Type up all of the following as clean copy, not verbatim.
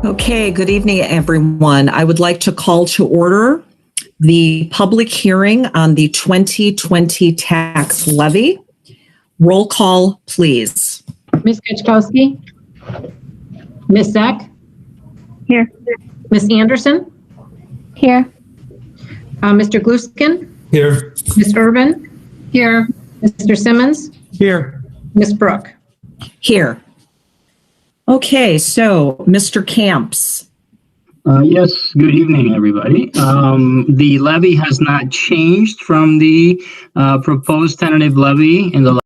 Okay, good evening, everyone. I would like to call to order the public hearing on the 2020 tax levy. Roll call, please. Ms. Kaczkowski? Ms. Zeck? Here. Ms. Anderson? Here. Mr. Gluskin? Here. Ms. Urban? Here. Mr. Simmons? Here. Ms. Brooke? Here. Okay, so Mr. Camps. Yes, good evening, everybody. The levy has not changed from the proposed tentative levy in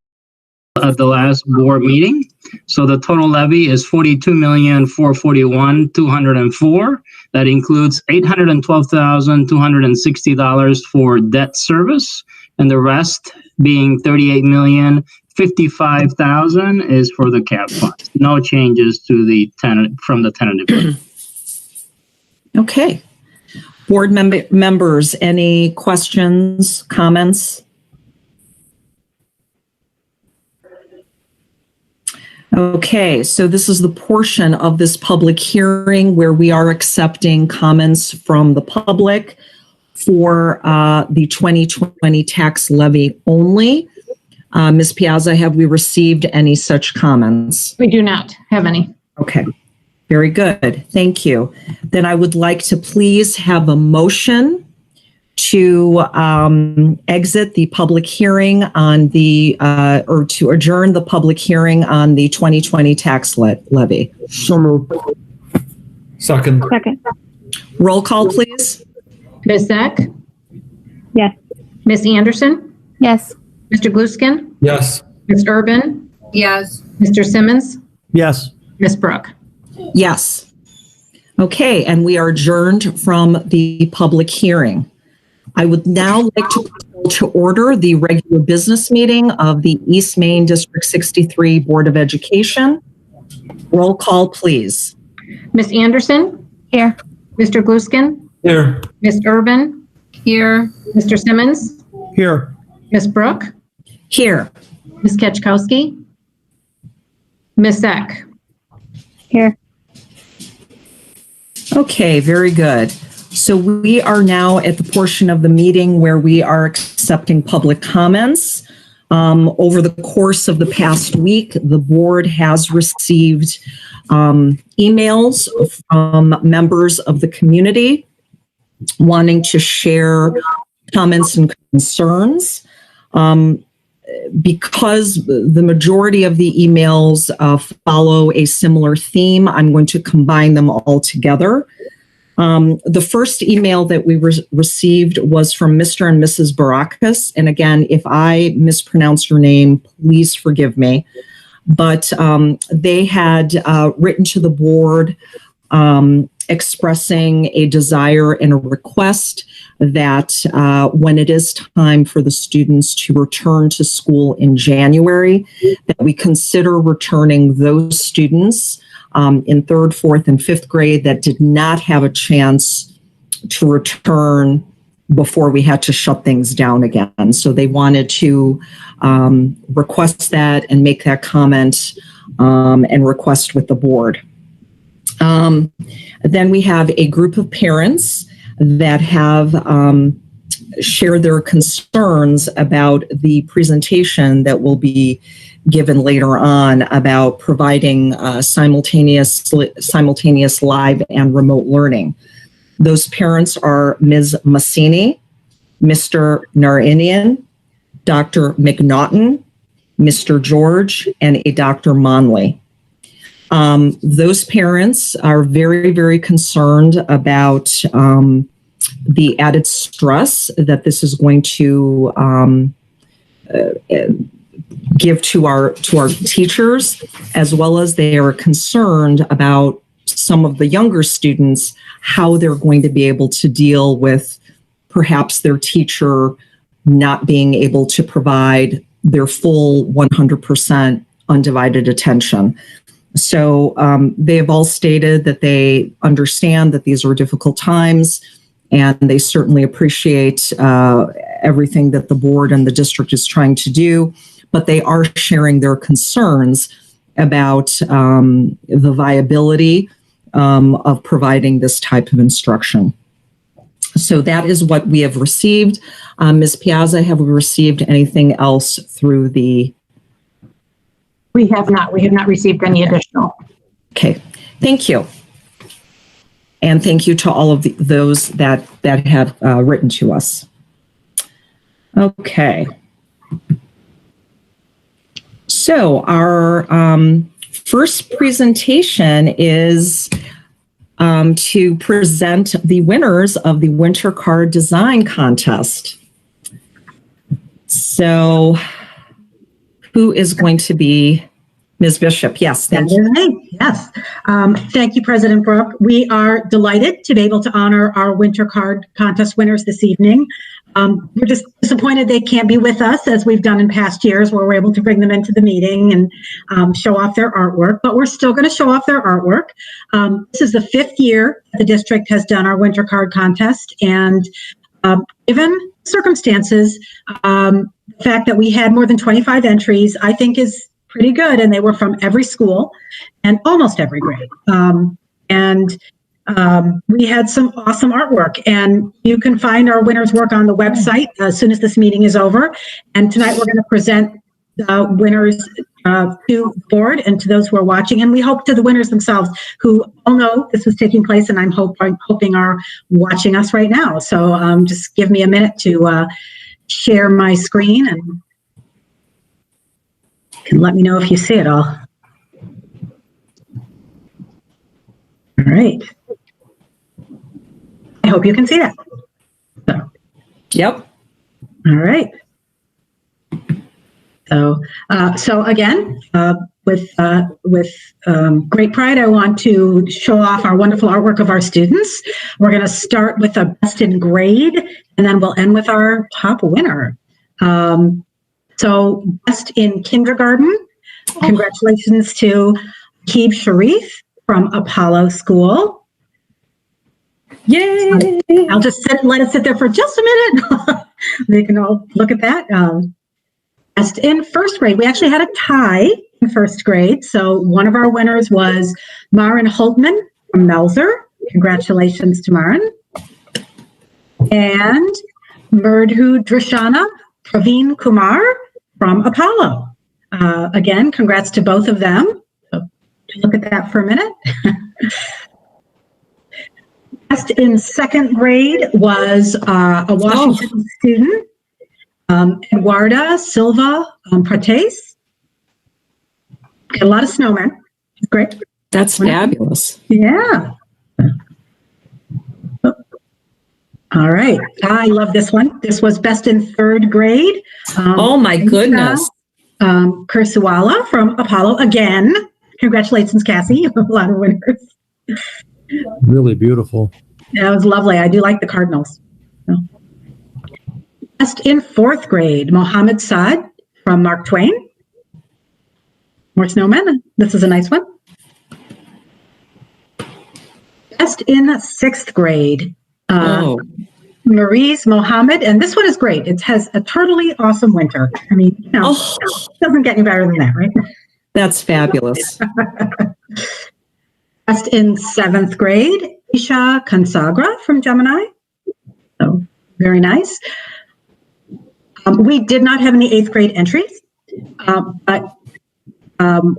at the last board meeting. So the total levy is $42,441,204. That includes $812,260 for debt service, and the rest being $38,055,000 is for the cap fund. No changes to the from the tentative levy. Okay. Board members, any questions, comments? Okay, so this is the portion of this public hearing where we are accepting comments from the public for the 2020 tax levy only. Ms. Piazza, have we received any such comments? We do not have any. Okay, very good. Thank you. Then I would like to please have a motion to exit the public hearing on the, or to adjourn the public hearing on the 2020 tax levy. So moved. Second. Roll call, please. Ms. Zeck? Yes. Ms. Anderson? Yes. Mr. Gluskin? Yes. Ms. Urban? Yes. Mr. Simmons? Yes. Ms. Brooke? Yes. Okay, and we are adjourned from the public hearing. I would now like to call to order the regular business meeting of the East Main District 63 Board of Education. Roll call, please. Ms. Anderson? Here. Mr. Gluskin? Here. Ms. Urban? Here. Mr. Simmons? Here. Ms. Brooke? Here. Ms. Kaczkowski? Ms. Zeck? Here. Okay, very good. So we are now at the portion of the meeting where we are accepting public comments. Over the course of the past week, the board has received emails from members of the community wanting to share comments and concerns. Because the majority of the emails follow a similar theme, I'm going to combine them all together. The first email that we received was from Mr. and Mrs. Barakas. And again, if I mispronounce your name, please forgive me. But they had written to the board expressing a desire and a request that when it is time for the students to return to school in January, that we consider returning those students in 3rd, 4th, and 5th grade that did not have a chance to return before we had to shut things down again. So they wanted to request that and make that comment and request with the board. Then we have a group of parents that have shared their concerns about the presentation that will be given later on about providing simultaneous live and remote learning. Those parents are Ms. Massini, Mr. Narinian, Dr. McNaughton, Mr. George, and a Dr. Monley. Those parents are very, very concerned about the added stress that this is going to give to our teachers, as well as they are concerned about some of the younger students, how they're going to be able to deal with perhaps their teacher not being able to provide their full 100% undivided attention. So they have all stated that they understand that these are difficult times, and they certainly appreciate everything that the board and the district is trying to do, but they are sharing their concerns about the viability of providing this type of instruction. So that is what we have received. Ms. Piazza, have we received anything else through the? We have not. We have not received any additional. Okay, thank you. And thank you to all of those that have written to us. Okay. So our first presentation is to present the winners of the Winter Card Design Contest. So who is going to be Ms. Bishop? Yes, thank you. Yes. Thank you, President Brooke. We are delighted to be able to honor our Winter Card Contest winners this evening. We're just disappointed they can't be with us as we've done in past years where we're able to bring them into the meeting and show off their artwork, but we're still going to show off their artwork. This is the 5th year the district has done our Winter Card Contest, and given circumstances, the fact that we had more than 25 entries, I think is pretty good, and they were from every school and almost every grade. We had some awesome artwork, and you can find our winners' work on the website as soon as this meeting is over. And tonight we're going to present the winners to the board and to those who are watching, and we hope to the winners themselves who all know this was taking place, and I'm hoping are watching us right now. So just give me a minute to share my screen, and you can let me know if you see it all. All right. I hope you can see that. Yep. All right. So again, with great pride, I want to show off our wonderful artwork of our students. We're going to start with a best in grade, and then we'll end with our top winner. So best in kindergarten, congratulations to Keeb Sharif from Apollo School. Yay! I'll just let it sit there for just a minute. They can all look at that. Best in first grade, we actually had a tie in first grade. So one of our winners was Marin Holtman from Melzer. Congratulations to Marin. And Murdhu Drishana Praveen Kumar from Apollo. Again, congrats to both of them. So look at that for a minute. Best in second grade was a Washington student, Eduarda Silva Prates. Got a lot of snowmen. Great. That's fabulous. Yeah. All right. I love this one. This was best in third grade. Oh my goodness. Kursuwala from Apollo. Again, congratulations, Cassie. A lot of winners. Really beautiful. Yeah, it was lovely. I do like the Cardinals. Best in fourth grade, Mohammed Saad from Mark Twain. More snowmen. This is a nice one. Best in sixth grade, Maurice Mohammed, and this one is great. It has a totally awesome winter. I mean, doesn't get any better than that, right? That's fabulous. Best in seventh grade, Isha Kansagra from Gemini. So very nice. We did not have any eighth grade entries, but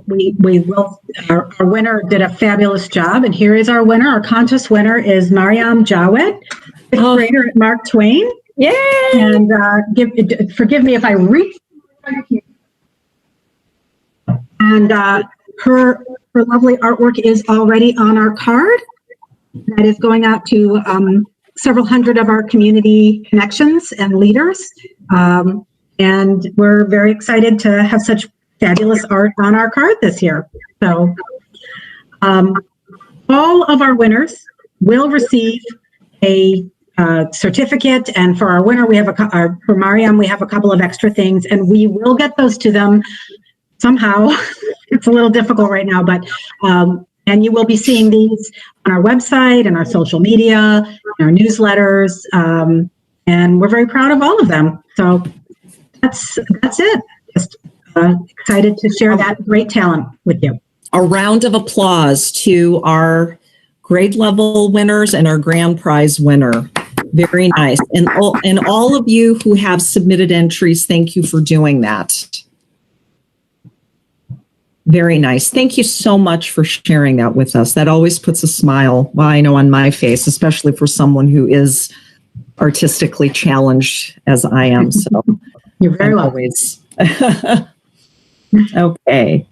we will. Our winner did a fabulous job, and here is our winner. Our contest winner is Mariam Jawed, fifth grader at Mark Twain. Yay! And forgive me if I reach. And her lovely artwork is already on our card. That is going out to several hundred of our community connections and leaders. And we're very excited to have such fabulous art on our card this year. So all of our winners will receive a certificate, and for our winner, we have for Mariam, we have a couple of extra things, and we will get those to them somehow. It's a little difficult right now, but and you will be seeing these on our website and our social media, in our newsletters, and we're very proud of all of them. So that's it. Just excited to share that great talent with you. A round of applause to our grade level winners and our grand prize winner. Very nice. And all of you who have submitted entries, thank you for doing that. Very nice. Thank you so much for sharing that with us. That always puts a smile, well, I know, on my face, especially for someone who is artistically challenged as I am. So You're very welcome. always. Okay.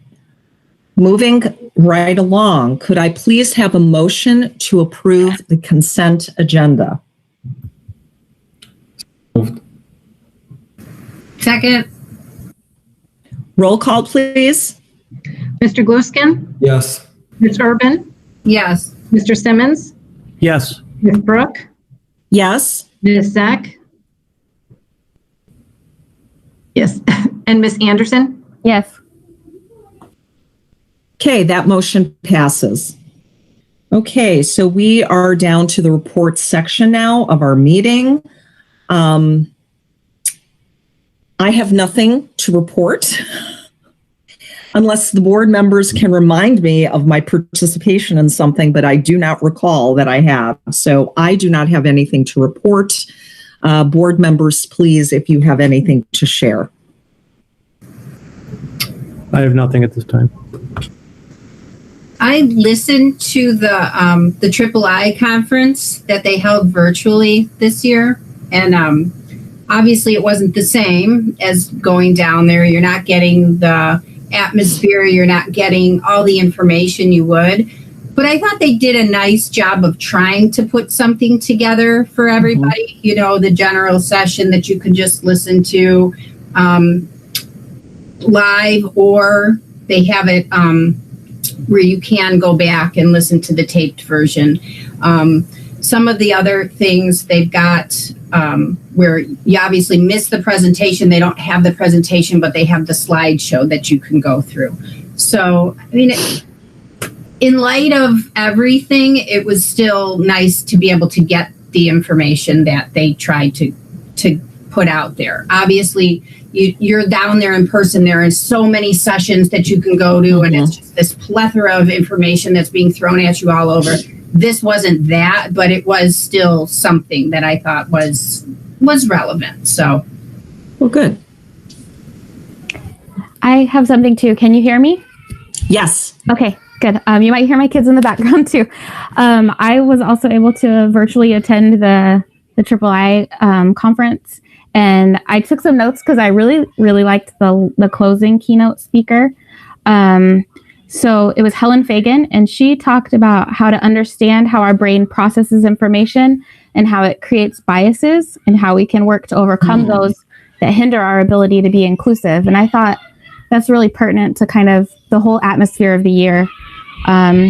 Moving right along, could I please have a motion to approve the consent agenda? Moved. Second. Roll call, please. Mr. Gluskin, Yes. Ms. Urban, Yes. Mr. Simmons, Yes. Ms. Brooke, Yes. Ms. Zek. Yes, and Ms. Anderson. Yes. Okay, that motion passes. Okay, so we are down to the report section now of our meeting. I have nothing to report unless the board members can remind me of my participation in something, but I do not recall that I have. So I do not have anything to report. Board members, please, if you have anything to share. I have nothing at this time. I listened to the Triple I conference that they held virtually this year, and obviously it wasn't the same as going down there. You're not getting the atmosphere, you're not getting all the information you would, but I thought they did a nice job of trying to put something together for everybody. You know, the general session that you could just listen to live, or they have it where you can go back and listen to the taped version. Some of the other things they've got where you obviously miss the presentation, they don't have the presentation, but they have the slideshow that you can go through. So, I mean, in light of everything, it was still nice to be able to get the information that they tried to put out there. Obviously, you're down there in person. There are so many sessions that you can go to, and it's just this plethora of information that's being thrown at you all over. This wasn't that, but it was still something that I thought was relevant. So, Well, good. I have something too. Can you hear me? Yes. Okay, good. You might hear my kids in the background too. I was also able to virtually attend the Triple I conference, and I took some notes because I really liked the closing keynote speaker. So it was Helen Fagan, and she talked about how to understand how our brain processes information and how it creates biases and how we can work to overcome those that hinder our ability to be inclusive. And I thought that's really pertinent to kind of the whole atmosphere of the year.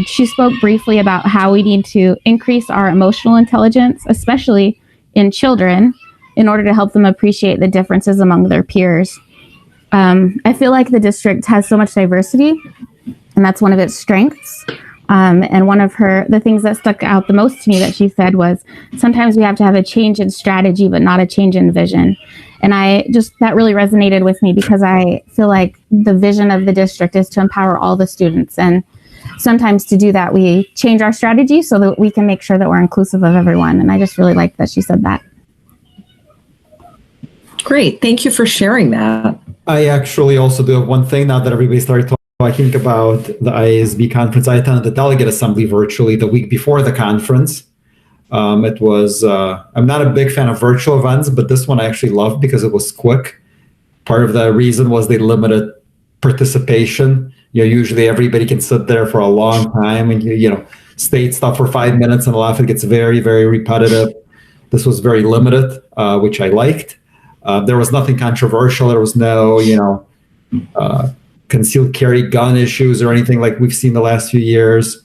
She spoke briefly about how we need to increase our emotional intelligence, especially in children, in order to help them appreciate the differences among their peers. I feel like the district has so much diversity, and that's one of its strengths. And one of the things that stuck out the most to me that she said was, sometimes we have to have a change in strategy, but not a change in vision. And that really resonated with me, because I feel like the vision of the district is to empower all the students. And sometimes to do that, we change our strategy so that we can make sure that we're inclusive of everyone. And I just really liked that she said that. Great. Thank you for sharing that. I actually also do have one thing now that everybody started talking about the IASB conference. I attended the delegate assembly virtually the week before the conference. It was, I'm not a big fan of virtual events, but this one I actually loved because it was quick. Part of the reason was they limited participation. Usually everybody can sit there for a long time and state stuff for 5 minutes, and a lot of it gets very, very repetitive. This was very limited, which I liked. There was nothing controversial. There was no, concealed carry gun issues or anything like we've seen the last few years,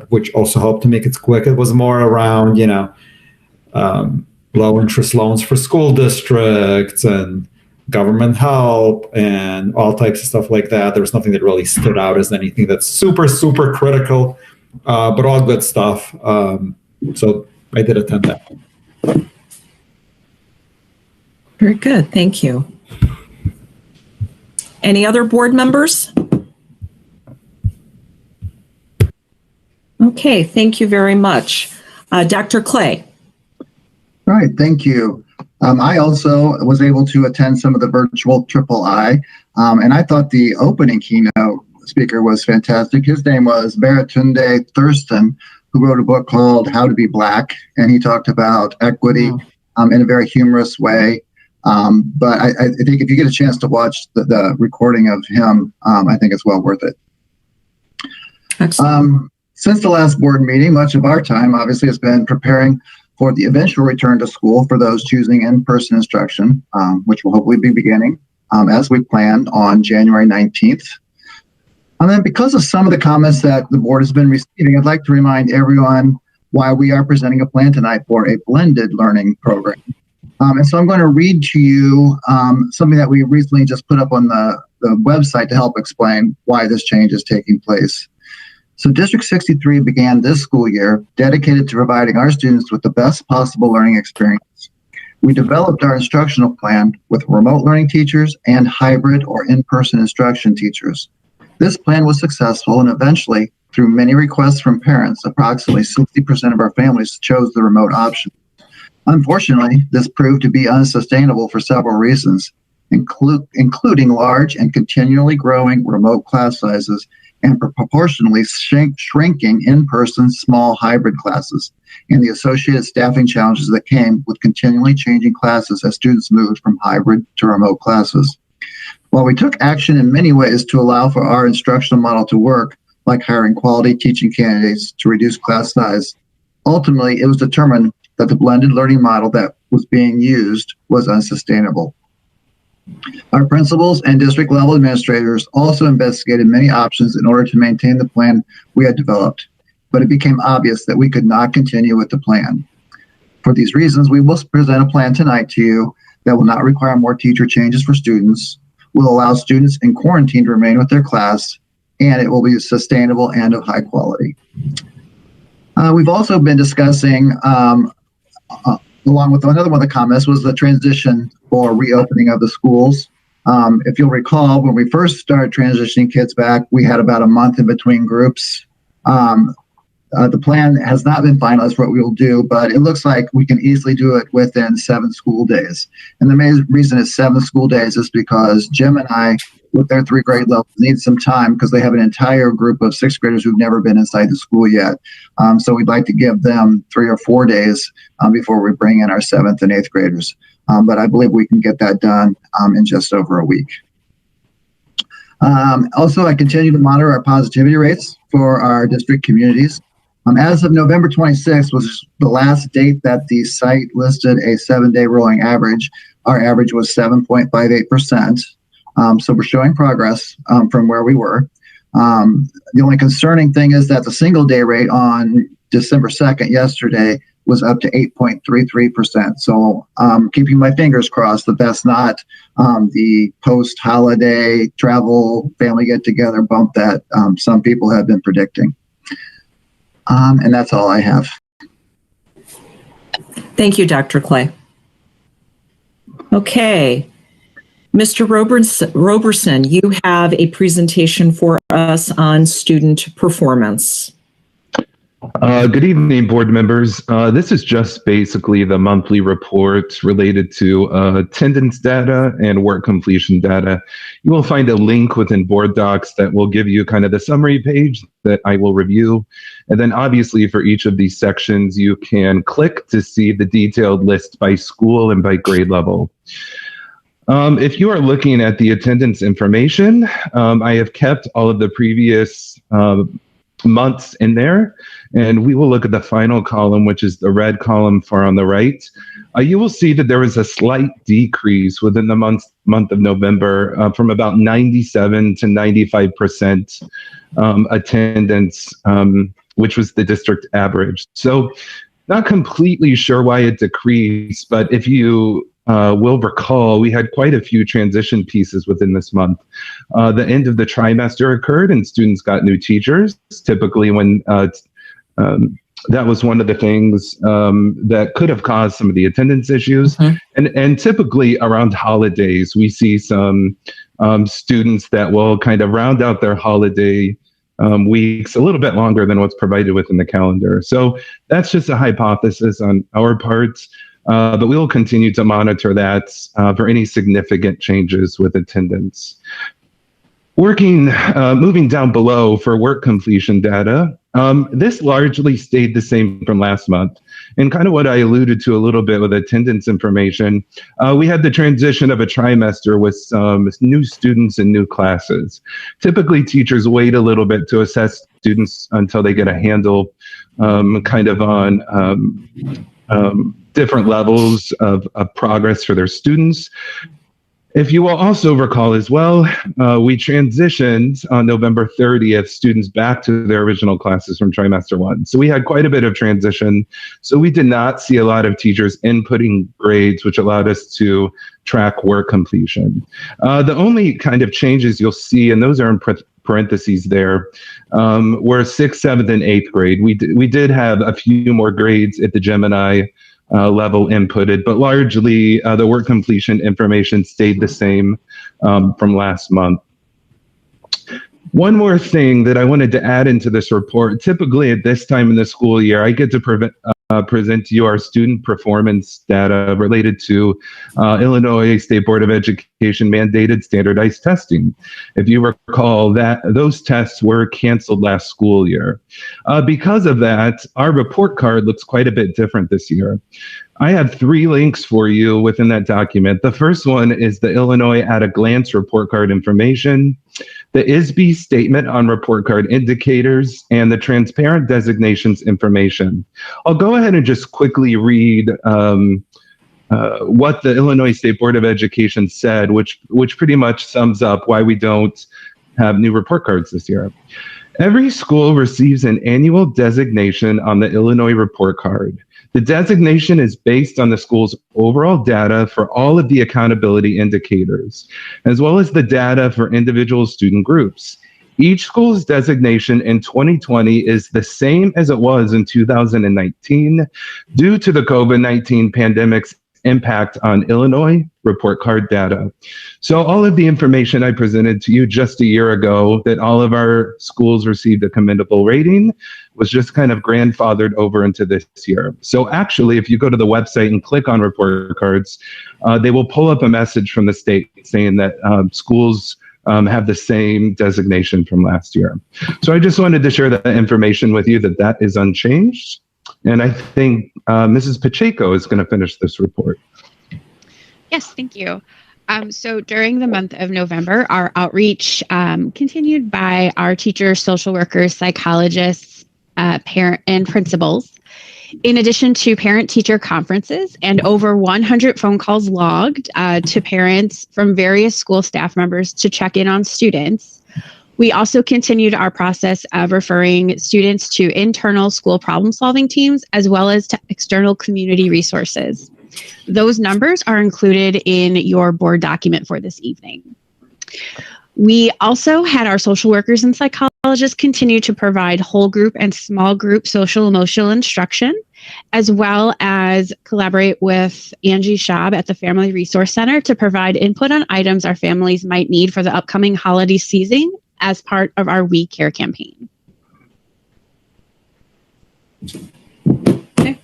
which also helped to make it quick. It was more around, low interest loans for school districts and government help and all types of stuff like that. There was nothing that really stood out as anything that's super, super critical, but all good stuff. So I did attend that. Very good. Thank you. Any other board members? Okay, thank you very much. Dr. Clay. All right, thank you. I also was able to attend some of the virtual III, and I thought the opening keynote speaker was fantastic. His name was Baratunde Thurston, who wrote a book called How to Be Black, and he talked about equity in a very humorous way. But I think if you get a chance to watch the recording of him, I think it's well worth it. Excellent. Since the last board meeting, much of our time obviously has been preparing for the eventual return to school for those choosing in-person instruction, which will hopefully be beginning as we planned on January 19th. And then because of some of the comments that the board has been receiving, I'd like to remind everyone why we are presenting a plan tonight for a blended learning program. And so I'm going to read to you something that we recently just put up on the website to help explain why this change is taking place. So District 63 began this school year dedicated to providing our students with the best possible learning experience. We developed our instructional plan with remote learning teachers and hybrid or in-person instruction teachers. This plan was successful, and eventually, through many requests from parents, approximately 60% of our families chose the remote option. Unfortunately, this proved to be unsustainable for several reasons, including large and continually growing remote class sizes and proportionally shrinking in-person small hybrid classes, and the associated staffing challenges that came with continually changing classes as students moved from hybrid to remote classes. While we took action in many ways to allow for our instructional model to work, like hiring quality teaching candidates to reduce class size, ultimately it was determined that the blended learning model that was being used was unsustainable. Our principals and district level administrators also investigated many options in order to maintain the plan we had developed, but it became obvious that we could not continue with the plan. For these reasons, we will present a plan tonight to you that will not require more teacher changes for students, will allow students in quarantine to remain with their class, and it will be sustainable and of high quality. We've also been discussing, along with another one of the comments, was the transition for reopening of the schools. If you'll recall, when we first started transitioning kids back, we had about a month in between groups. The plan has not been finalized for what we will do, but it looks like we can easily do it within 7 school days. And the main reason it's 7 school days is because Jim and I, with their 3 grade levels, need some time because they have an entire group of 6th graders who've never been inside the school yet. So we'd like to give them 3 or 4 days before we bring in our 7th and 8th graders. But I believe we can get that done in just over a week. Also, I continue to monitor our positivity rates for our district communities. As of November 26th was the last date that the site listed a 7-day rolling average. Our average was 7.58%. So we're showing progress from where we were. The only concerning thing is that the single day rate on December 2nd, yesterday, was up to 8.33%. So keeping my fingers crossed that that's not the post-holiday travel family get-together bump that some people have been predicting. And that's all I have. Thank you, Dr. Clay. Okay. Mr. Roberson, you have a presentation for us on student performance. Good evening, board members. This is just basically the monthly report related to attendance data and work completion data. You will find a link within board docs that will give you kind of the summary page that I will review. And then obviously for each of these sections, you can click to see the detailed list by school and by grade level. If you are looking at the attendance information, I have kept all of the previous months in there, and we will look at the final column, which is the red column far on the right. You will see that there was a slight decrease within the month of November from about 97 to 95% attendance, which was the district average. So not completely sure why it decreased, but if you will recall, we had quite a few transition pieces within this month. The end of the trimester occurred and students got new teachers. Typically when that was one of the things that could have caused some of the attendance issues. And typically around holidays, we see some students that will kind of round out their holiday weeks, a little bit longer than what's provided within the calendar. So that's just a hypothesis on our part, but we will continue to monitor that for any significant changes with attendance. Moving down below for work completion data, this largely stayed the same from last month. And kind of what I alluded to a little bit with attendance information, we had the transition of a trimester with some new students and new classes. Typically, teachers wait a little bit to assess students until they get a handle kind of on different levels of progress for their students. If you will also recall as well, we transitioned on November 30th students back to their original classes from trimester 1. So we had quite a bit of transition. So we did not see a lot of teachers inputting grades, which allowed us to track work completion. The only kind of changes you'll see, and those are in parentheses there, were 6th, 7th, and 8th grade. We did have a few more grades at the Gemini level inputted, but largely the work completion information stayed the same from last month. One more thing that I wanted to add into this report, typically at this time in the school year, I get to present to you our student performance data related to Illinois State Board of Education mandated standardized testing. If you recall, that those tests were canceled last school year. Because of that, our report card looks quite a bit different this year. I have 3 links for you within that document. The first one is the Illinois at a glance report card information, the ISB statement on report card indicators, and the transparent designations information. I'll go ahead and just quickly read what the Illinois State Board of Education said, which pretty much sums up why we don't have new report cards this year. Every school receives an annual designation on the Illinois report card. The designation is based on the school's overall data for all of the accountability indicators, as well as the data for individual student groups. Each school's designation in 2020 is the same as it was in 2019 due to the COVID-19 pandemic's impact on Illinois report card data. So all of the information I presented to you just a year ago that all of our schools received a commendable rating was just kind of grandfathered over into this year. So actually, if you go to the website and click on report cards, they will pull up a message from the state saying that schools have the same designation from last year. So I just wanted to share that information with you that is unchanged. And I think Mrs. Pacheco is going to finish this report. Yes, thank you. So during the month of November, our outreach continued by our teachers, social workers, psychologists, parent and principals. In addition to parent-teacher conferences and over 100 phone calls logged to parents from various school staff members to check in on students, we also continued our process of referring students to internal school problem-solving teams as well as to external community resources. Those numbers are included in your board document for this evening. We also had our social workers and psychologists continue to provide whole group and small group social emotional instruction, as well as collaborate with Angie Schaub at the Family Resource Center to provide input on items our families might need for the upcoming holiday season as part of our We Care campaign. Okay.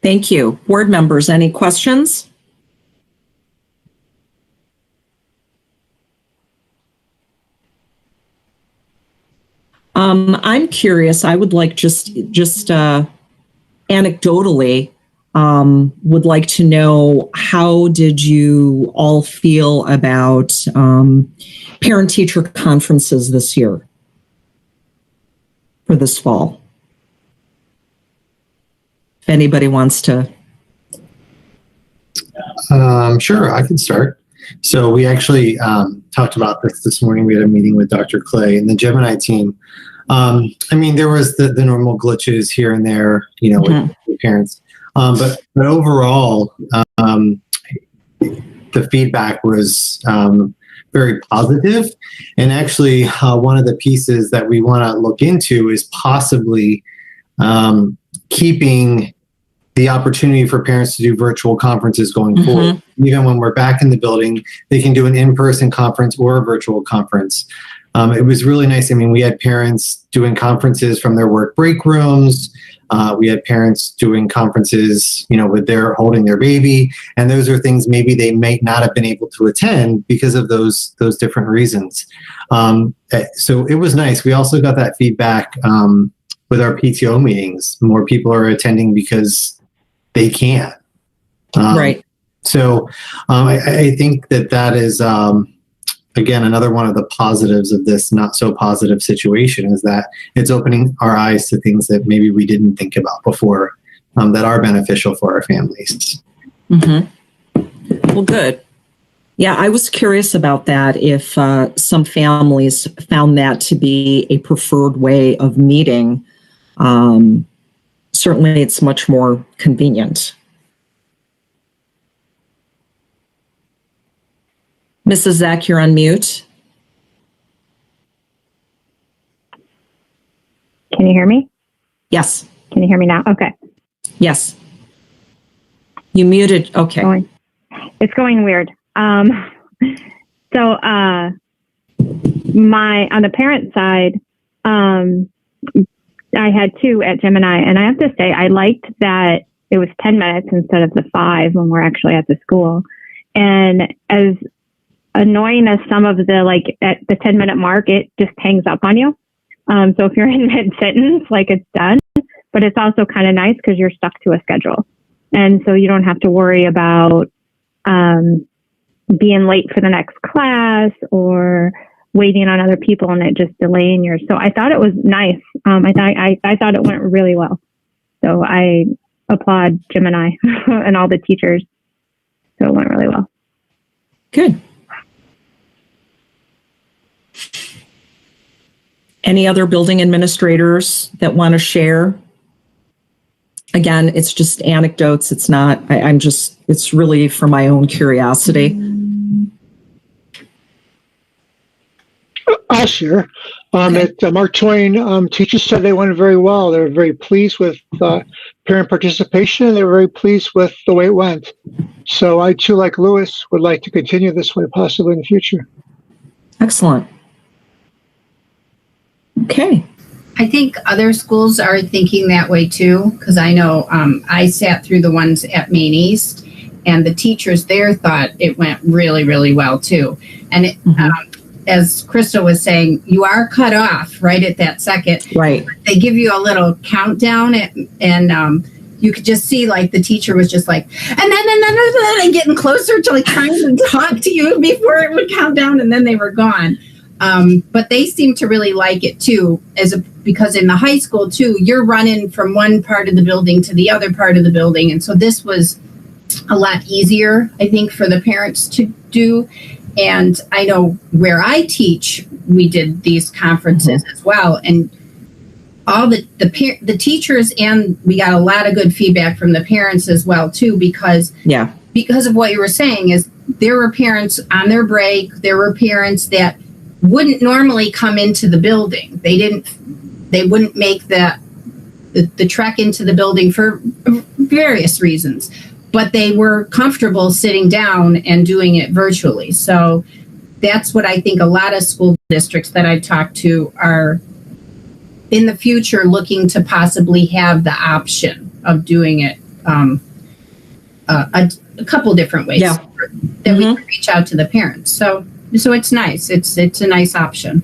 Thank you. Board members, any questions? I'm curious. I would like just anecdotally would like to know, how did you all feel about parent-teacher conferences this year for this fall? If anybody wants to. Sure, I can start. So we actually talked about this morning. We had a meeting with Dr. Clay and the Gemini team. I mean, there was the normal glitches here and there, you know, with the parents. But overall, the feedback was very positive. And actually, one of the pieces that we want to look into is possibly keeping the opportunity for parents to do virtual conferences going forward. Even when we're back in the building, they can do an in-person conference or a virtual conference. It was really nice. I mean, we had parents doing conferences from their work break rooms. We had parents doing conferences, with their holding their baby. And those are things maybe they might not have been able to attend because of those different reasons. So it was nice. We also got that feedback with our PTO meetings. More people are attending because they can't. Right. So I think that is, again, another one of the positives of this not so positive situation is that it's opening our eyes to things that maybe we didn't think about before that are beneficial for our families. Well, good. Yeah, I was curious about that, if some families found that to be a preferred way of meeting. Certainly, it's much more convenient. Mrs. Zach, you're on mute. Can you hear me? Yes. Can you hear me now? Okay. Yes. You muted. Okay. It's going weird. So on the parent side, I had 2 at Gemini, and I have to say I liked that it was 10 minutes instead of the 5 when we're actually at the school. And as annoying as some of the, at the 10-minute mark, it just hangs up on you. So if you're in mid-sentence, it's done, but it's also kind of nice because you're stuck to a schedule. And so you don't have to worry about being late for the next class or waiting on other people and it just delaying yours. So I thought it was nice. I thought it went really well. So I applaud Gemini and all the teachers. So it went really well. Good. Any other building administrators that want to share? Again, it's just anecdotes. It's not, it's really for my own curiosity. I'll share. At Mark Twain, teachers said they went very well. They were very pleased with parent participation, and they were very pleased with the way it went. So I, too, like Lewis, would like to continue this way possibly in the future. Excellent. Okay. I think other schools are thinking that way too, because I know I sat through the ones at Maine East, and the teachers there thought it went really, really well too. And it, as Krista was saying, you are cut off right at that second. Right. They give you a little countdown, and you could just see the teacher was just and then getting closer to trying to talk to you before it would count down, and then they were gone. But they seem to really like it too, because in the high school too, you're running from one part of the building to the other part of the building. And so this was a lot easier, I think, for the parents to do. And I know where I teach, we did these conferences as well. And all the teachers, and we got a lot of good feedback from the parents as well too, because of what you were saying, is there were parents on their break, there were parents that wouldn't normally come into the building. They wouldn't make the trek into the building for various reasons, but they were comfortable sitting down and doing it virtually. So that's what I think a lot of school districts that I've talked to are in the future looking to possibly have the option of doing it a couple different ways that we can reach out to the parents. So it's nice. It's a nice option.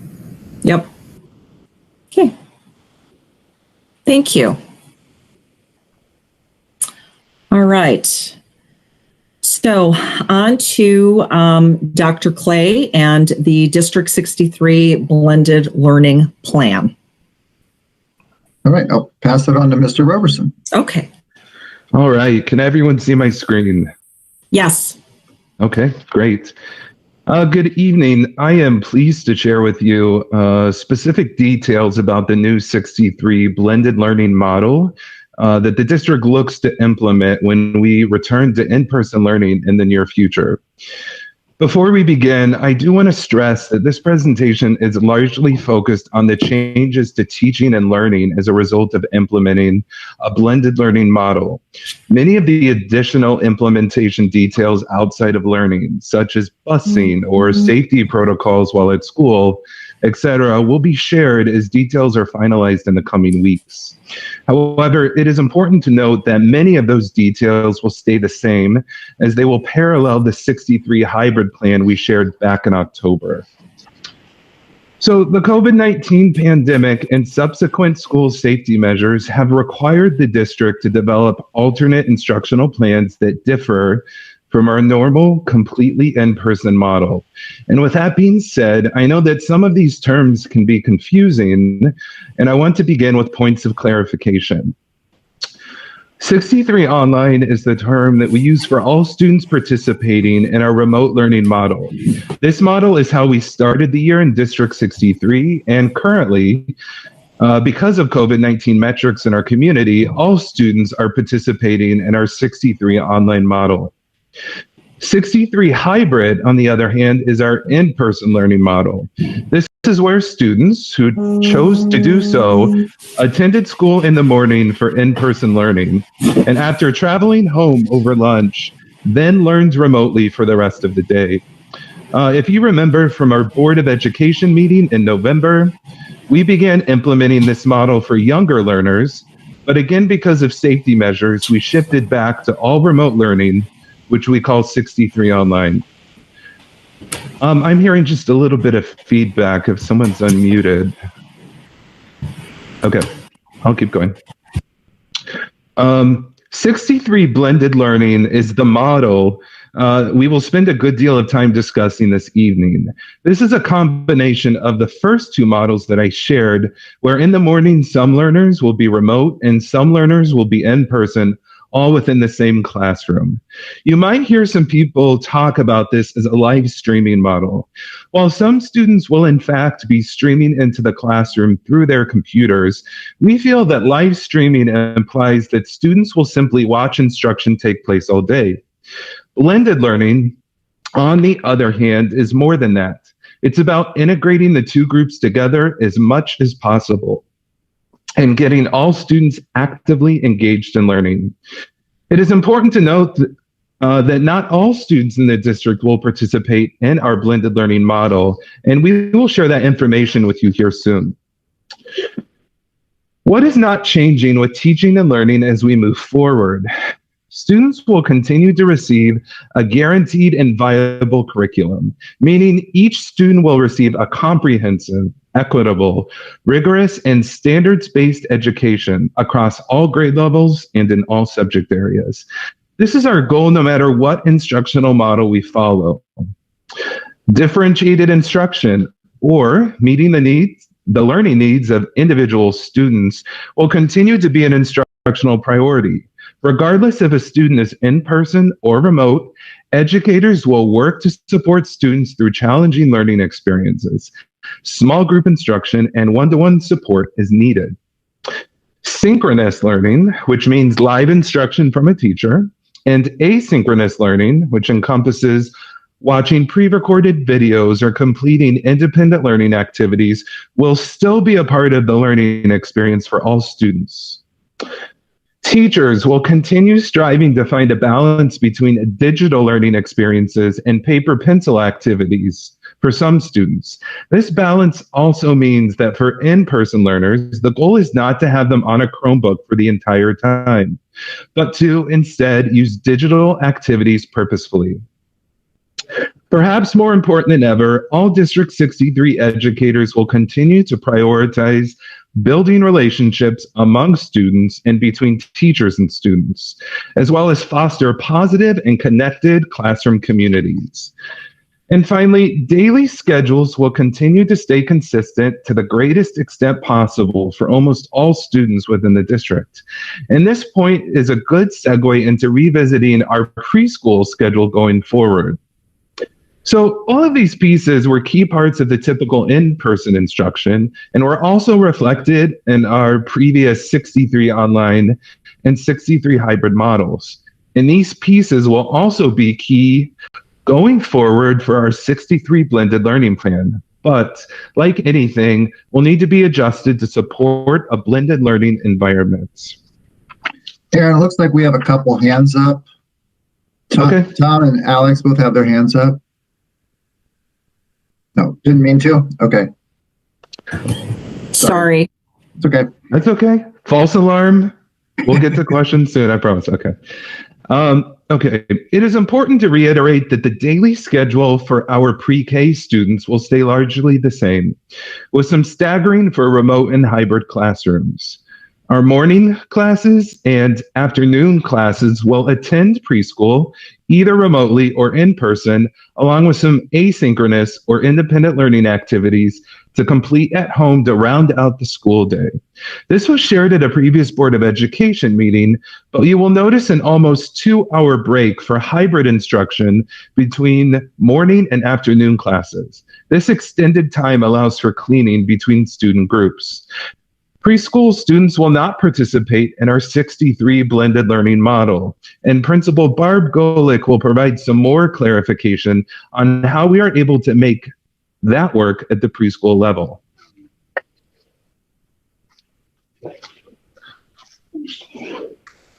Yep. Okay. Thank you. All right. So on to Dr. Clay and the District 63 Blended Learning Plan. All right, I'll pass it on to Mr. Roberson. Okay. All right. Can everyone see my screen? Yes. Okay, great. Good evening. I am pleased to share with you specific details about the new 63 blended learning model that the district looks to implement when we return to in-person learning in the near future. Before we begin, I do want to stress that this presentation is largely focused on the changes to teaching and learning as a result of implementing a blended learning model. Many of the additional implementation details outside of learning, such as busing or safety protocols while at school, etc., will be shared as details are finalized in the coming weeks. However, it is important to note that many of those details will stay the same, as they will parallel the 63 hybrid plan we shared back in October. So the COVID-19 pandemic and subsequent school safety measures have required the district to develop alternate instructional plans that differ from our normal, completely in-person model. And with that being said, I know that some of these terms can be confusing, and I want to begin with points of clarification. 63 online is the term that we use for all students participating in our remote learning model. This model is how we started the year in District 63, and currently, because of COVID-19 metrics in our community, all students are participating in our 63 online model. 63 hybrid, on the other hand, is our in-person learning model. This is where students who chose to do so attended school in the morning for in-person learning, and after traveling home over lunch, then learned remotely for the rest of the day. If you remember from our Board of Education meeting in November, we began implementing this model for younger learners, but again, because of safety measures, we shifted back to all remote learning, which we call 63 online. I'm hearing just a little bit of feedback if someone's unmuted. Okay, I'll keep going. 63 blended learning is the model we will spend a good deal of time discussing this evening. This is a combination of the first two models that I shared, where in the morning some learners will be remote and some learners will be in person, all within the same classroom. You might hear some people talk about this as a live streaming model. While some students will in fact be streaming into the classroom through their computers, we feel that live streaming implies that students will simply watch instruction take place all day. Blended learning, on the other hand, is more than that. It's about integrating the two groups together as much as possible and getting all students actively engaged in learning. It is important to note that not all students in the district will participate in our blended learning model, and we will share that information with you here soon. What is not changing with teaching and learning as we move forward? Students will continue to receive a guaranteed and viable curriculum, meaning each student will receive a comprehensive, equitable, rigorous, and standards-based education across all grade levels and in all subject areas. This is our goal no matter what instructional model we follow. Differentiated instruction, or meeting the learning needs of individual students, will continue to be an instructional priority. Regardless if a student is in person or remote, educators will work to support students through challenging learning experiences. Small group instruction and one-to-one support is needed. Synchronous learning, which means live instruction from a teacher, and asynchronous learning, which encompasses watching pre-recorded videos or completing independent learning activities, will still be a part of the learning experience for all students. Teachers will continue striving to find a balance between digital learning experiences and paper-pencil activities for some students. This balance also means that for in-person learners, the goal is not to have them on a Chromebook for the entire time, but to instead use digital activities purposefully. Perhaps more important than ever, all District 63 educators will continue to prioritize building relationships among students and between teachers and students, as well as foster positive and connected classroom communities. And finally, daily schedules will continue to stay consistent to the greatest extent possible for almost all students within the district. And this point is a good segue into revisiting our preschool schedule going forward. So all of these pieces were key parts of the typical in-person instruction and were also reflected in our previous 63 online and 63 hybrid models. And these pieces will also be key going forward for our 63 blended learning plan. But like anything, will need to be adjusted to support a blended learning environment. Aaron, it looks like we have a couple hands up. Okay. Tom and Alex both have their hands up. No, didn't mean to. Okay. Sorry. It's okay. That's okay. False alarm. We'll get to questions soon, I promise. Okay. Okay. It is important to reiterate that the daily schedule for our pre-K students will stay largely the same, with some staggering for remote and hybrid classrooms. Our morning classes and afternoon classes will attend preschool either remotely or in person, along with some asynchronous or independent learning activities to complete at home to round out the school day. This was shared at a previous Board of Education meeting, but you will notice an almost 2-hour break for hybrid instruction between morning and afternoon classes. This extended time allows for cleaning between student groups. Preschool students will not participate in our 63 blended learning model, and Principal Barb Golick will provide some more clarification on how we are able to make that work at the preschool level.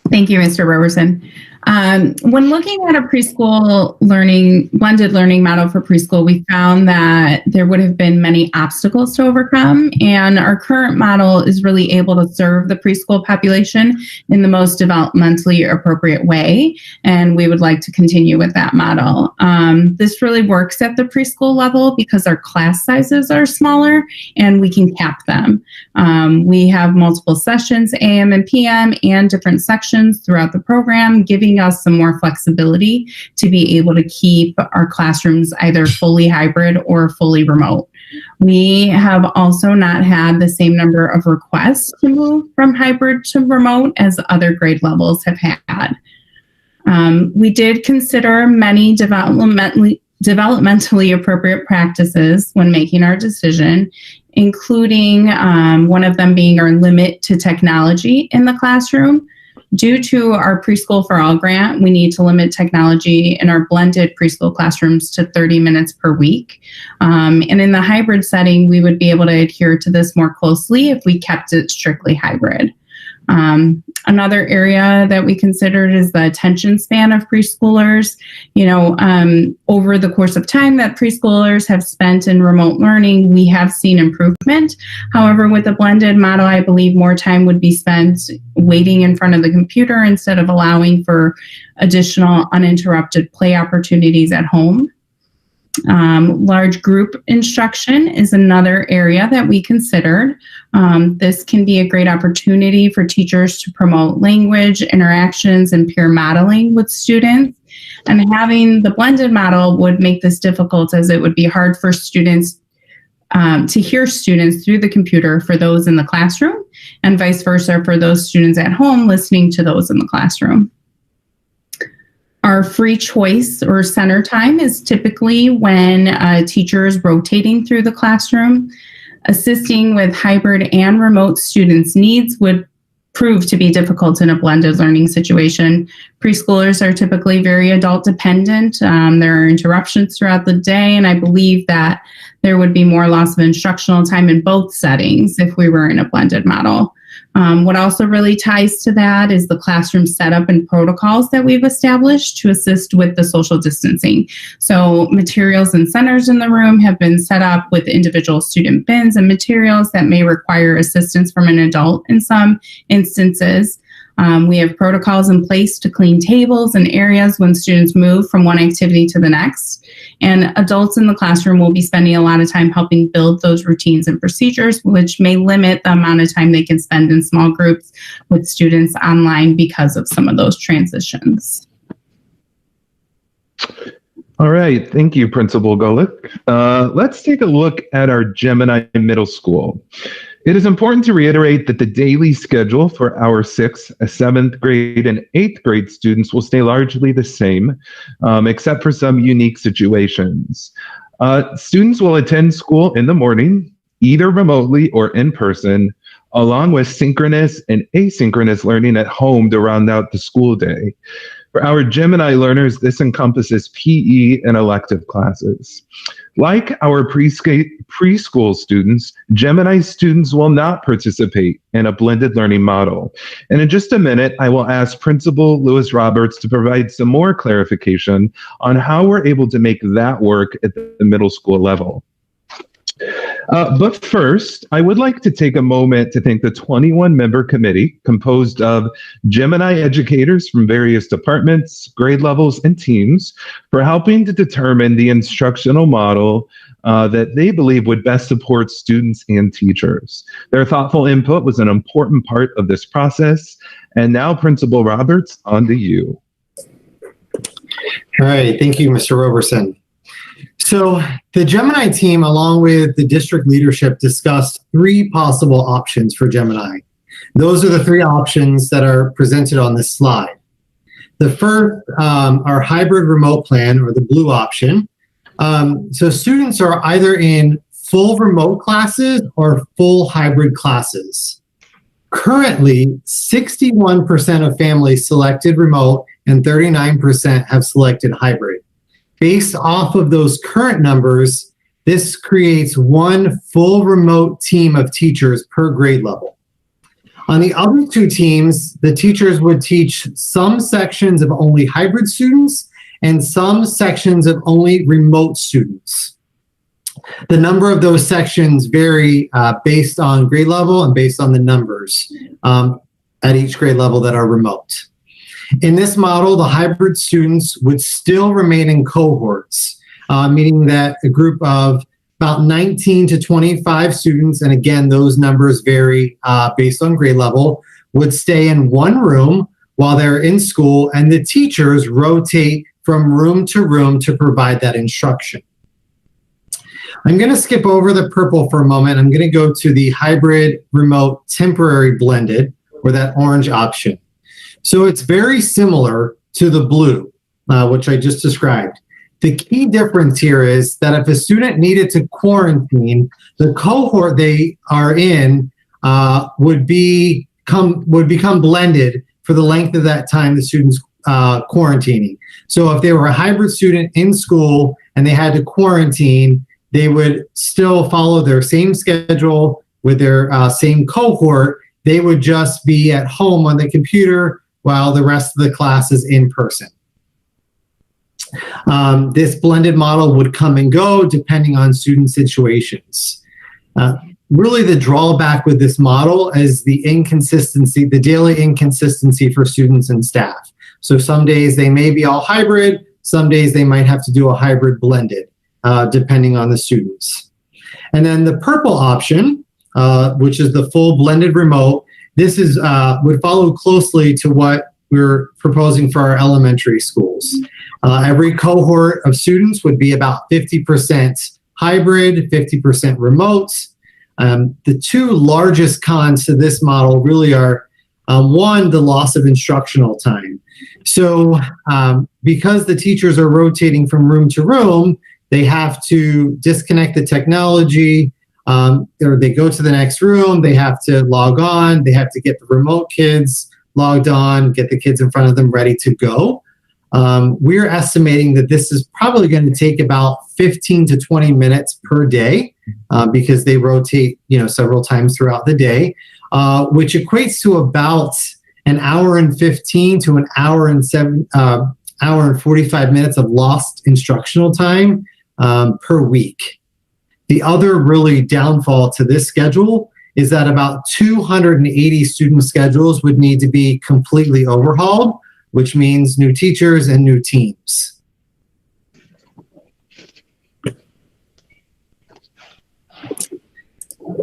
Thank you, Mr. Roberson. When looking at a preschool blended learning model for preschool, we found that there would have been many obstacles to overcome, and our current model is really able to serve the preschool population in the most developmentally appropriate way, and we would like to continue with that model. This really works at the preschool level because our class sizes are smaller and we can cap them. We have multiple sessions, AM and PM, and different sections throughout the program, giving us some more flexibility to be able to keep our classrooms either fully hybrid or fully remote. We have also not had the same number of requests to move from hybrid to remote as other grade levels have had. We did consider many developmentally appropriate practices when making our decision, including one of them being our limit to technology in the classroom. Due to our Preschool for All grant, we need to limit technology in our blended preschool classrooms to 30 minutes per week. And in the hybrid setting, we would be able to adhere to this more closely if we kept it strictly hybrid. Another area that we considered is the attention span of preschoolers. Over the course of time that preschoolers have spent in remote learning, we have seen improvement. However, with the blended model, I believe more time would be spent waiting in front of the computer instead of allowing for additional uninterrupted play opportunities at home. Large group instruction is another area that we considered. This can be a great opportunity for teachers to promote language, interactions, and peer modeling with students. And having the blended model would make this difficult, as it would be hard for students to hear students through the computer for those in the classroom, and vice versa for those students at home listening to those in the classroom. Our free choice or center time is typically when a teacher is rotating through the classroom. Assisting with hybrid and remote students' needs would prove to be difficult in a blended learning situation. Preschoolers are typically very adult dependent. There are interruptions throughout the day, and I believe that there would be more loss of instructional time in both settings if we were in a blended model. What also really ties to that is the classroom setup and protocols that we've established to assist with the social distancing. So materials and centers in the room have been set up with individual student bins and materials that may require assistance from an adult in some instances. We have protocols in place to clean tables and areas when students move from one activity to the next. And adults in the classroom will be spending a lot of time helping build those routines and procedures, which may limit the amount of time they can spend in small groups with students online because of some of those transitions. All right, thank you, Principal Golick. Let's take a look at our Gemini Middle School. It is important to reiterate that the daily schedule for our 6th, 7th grade, and 8th grade students will stay largely the same, except for some unique situations. Students will attend school in the morning, either remotely or in person, along with synchronous and asynchronous learning at home to round out the school day. For our Gemini learners, this encompasses PE and elective classes. Like our preschool students, Gemini students will not participate in a blended learning model. And in just a minute, I will ask Principal Lewis Roberts to provide some more clarification on how we're able to make that work at the middle school level. But first, I would like to take a moment to thank the 21-member committee composed of Gemini educators from various departments, grade levels, and teams for helping to determine the instructional model that they believe would best support students and teachers. Their thoughtful input was an important part of this process. And now, Principal Roberts, on to you. All right, thank you, Mr. Roberson. So the Gemini team, along with the district leadership, discussed 3 possible options for Gemini. Those are the 3 options that are presented on this slide. The first, our hybrid remote plan, or the blue option. So students are either in full remote classes or full hybrid classes. Currently, 61% of families selected remote and 39% have selected hybrid. Based off of those current numbers, this creates 1 full remote team of teachers per grade level. On the other 2 teams, the teachers would teach some sections of only hybrid students and some sections of only remote students. The number of those sections vary based on grade level and based on the numbers at each grade level that are remote. In this model, the hybrid students would still remain in cohorts, meaning that a group of about 19 to 25 students, and again, those numbers vary based on grade level, would stay in one room while they're in school, and the teachers rotate from room to provide that instruction. I'm going to skip over the purple for a moment. I'm going to go to the hybrid remote temporary blended, or that orange option. So it's very similar to the blue, which I just described. The key difference here is that if a student needed to quarantine, the cohort they are in would become blended for the length of that time the student's quarantining. So if they were a hybrid student in school and they had to quarantine, they would still follow their same schedule with their same cohort. They would just be at home on the computer while the rest of the class is in person. This blended model would come and go depending on student situations. Really the drawback with this model is the inconsistency, the daily inconsistency for students and staff. So some days they may be all hybrid, some days they might have to do a hybrid blended, depending on the students. And then the purple option, which is the full blended remote, this is would follow closely to what we're proposing for our elementary schools. Every cohort of students would be about 50% hybrid, 50% remote. The 2 largest cons to this model really are, 1, the loss of instructional time. So because the teachers are rotating from room to room, they have to disconnect the technology, or they go to the next room, they have to log on, they have to get the remote kids logged on, get the kids in front of them ready to go. We're estimating that this is probably going to take about 15 to 20 minutes per day because they rotate, several times throughout the day, which equates to about an hour and 15 to an hour and 45 minutes of lost instructional time per week. The other really downfall to this schedule is that about 280 student schedules would need to be completely overhauled, which means new teachers and new teams.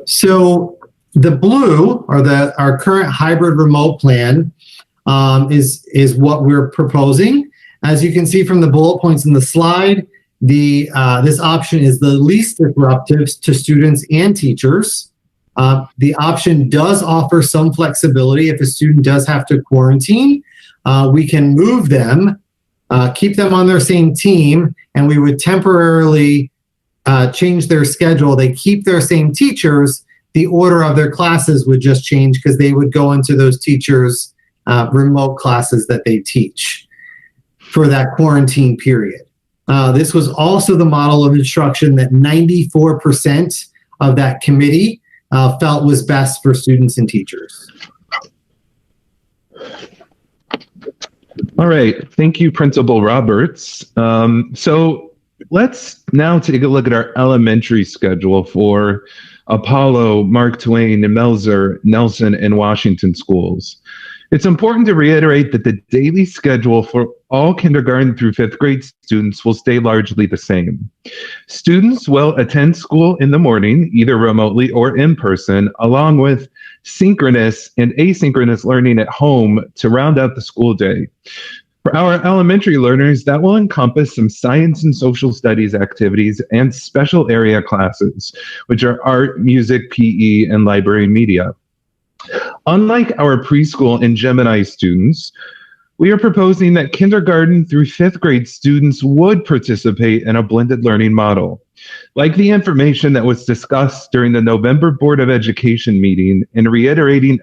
So the blue, or our current hybrid remote plan, is what we're proposing. As you can see from the bullet points in the slide, this option is the least disruptive to students and teachers. The option does offer some flexibility. If a student does have to quarantine, we can move them, keep them on their same team, and we would temporarily change their schedule. They keep their same teachers. The order of their classes would just change because they would go into those teachers' remote classes that they teach. for that quarantine period. This was also the model of instruction that 94% of that committee felt was best for students and teachers. All right. Thank you, Principal Roberts. So let's now take a look at our elementary schedule for Apollo, Mark Twain, Melzer, Nelson, and Washington schools. It's important to reiterate that the daily schedule for all kindergarten through 5th grade students will stay largely the same. Students will attend school in the morning, either remotely or in person, along with synchronous and asynchronous learning at home to round out the school day. For our elementary learners, that will encompass some science and social studies activities and special area classes, which are art, music, PE, and library media. Unlike our preschool and Gemini students, we are proposing that kindergarten through 5th grade students would participate in a blended learning model. Like the information that was discussed during the November Board of Education meeting and reiterated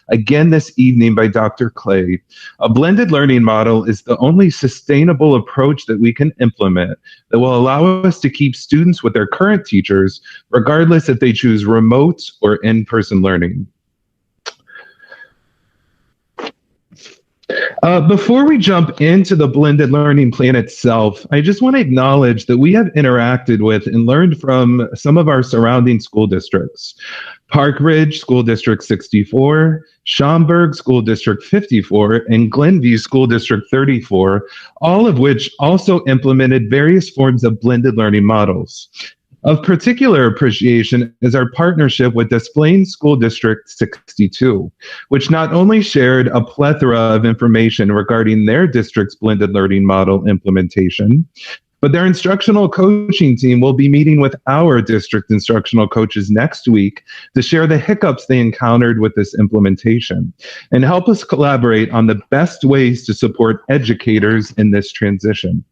again this evening by Dr. Clay, a blended learning model is the only sustainable approach that we can implement that will allow us to keep students with their current teachers, regardless if they choose remote or in-person learning. Before we jump into the blended learning plan itself, I just want to acknowledge that we have interacted with and learned from some of our surrounding school districts. Park Ridge School District 64, Schaumburg School District 54, and Glenview School District 34, all of which also implemented various forms of blended learning models. Of particular appreciation is our partnership with Des Plaines School District 62, which not only shared a plethora of information regarding their district's blended learning model implementation, but their instructional coaching team will be meeting with our district instructional coaches next week to share the hiccups they encountered with this implementation and help us collaborate on the best ways to support educators in this transition.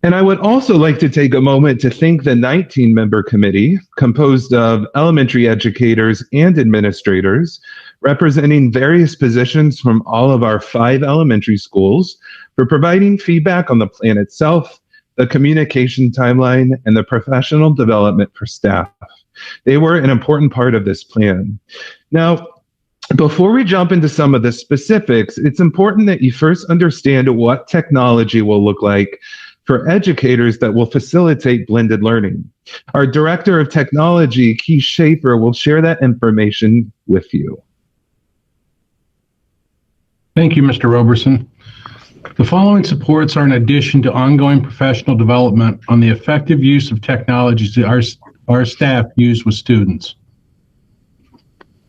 And I would also like to take a moment to thank the 19-member committee composed of elementary educators and administrators representing various positions from all of our 5 elementary schools for providing feedback on the plan itself, the communication timeline, and the professional development for staff. They were an important part of this plan. Now, before we jump into some of the specifics, it's important that you first understand what technology will look like for educators that will facilitate blended learning. Our Director of Technology, Keith Schaefer, will share that information with you. Thank you, Mr. Roberson. The following supports are in addition to ongoing professional development on the effective use of technologies that our staff use with students.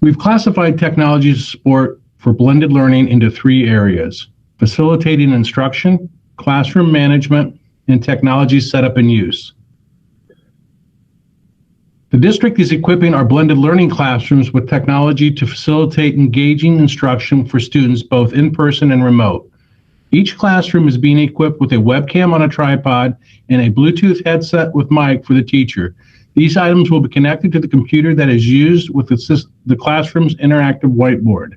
We've classified technology support for blended learning into 3 areas: facilitating instruction, classroom management, and technology setup and use. The district is equipping our blended learning classrooms with technology to facilitate engaging instruction for students both in person and remote. Each classroom is being equipped with a webcam on a tripod and a Bluetooth headset with mic for the teacher. These items will be connected to the computer that is used with the classroom's interactive whiteboard.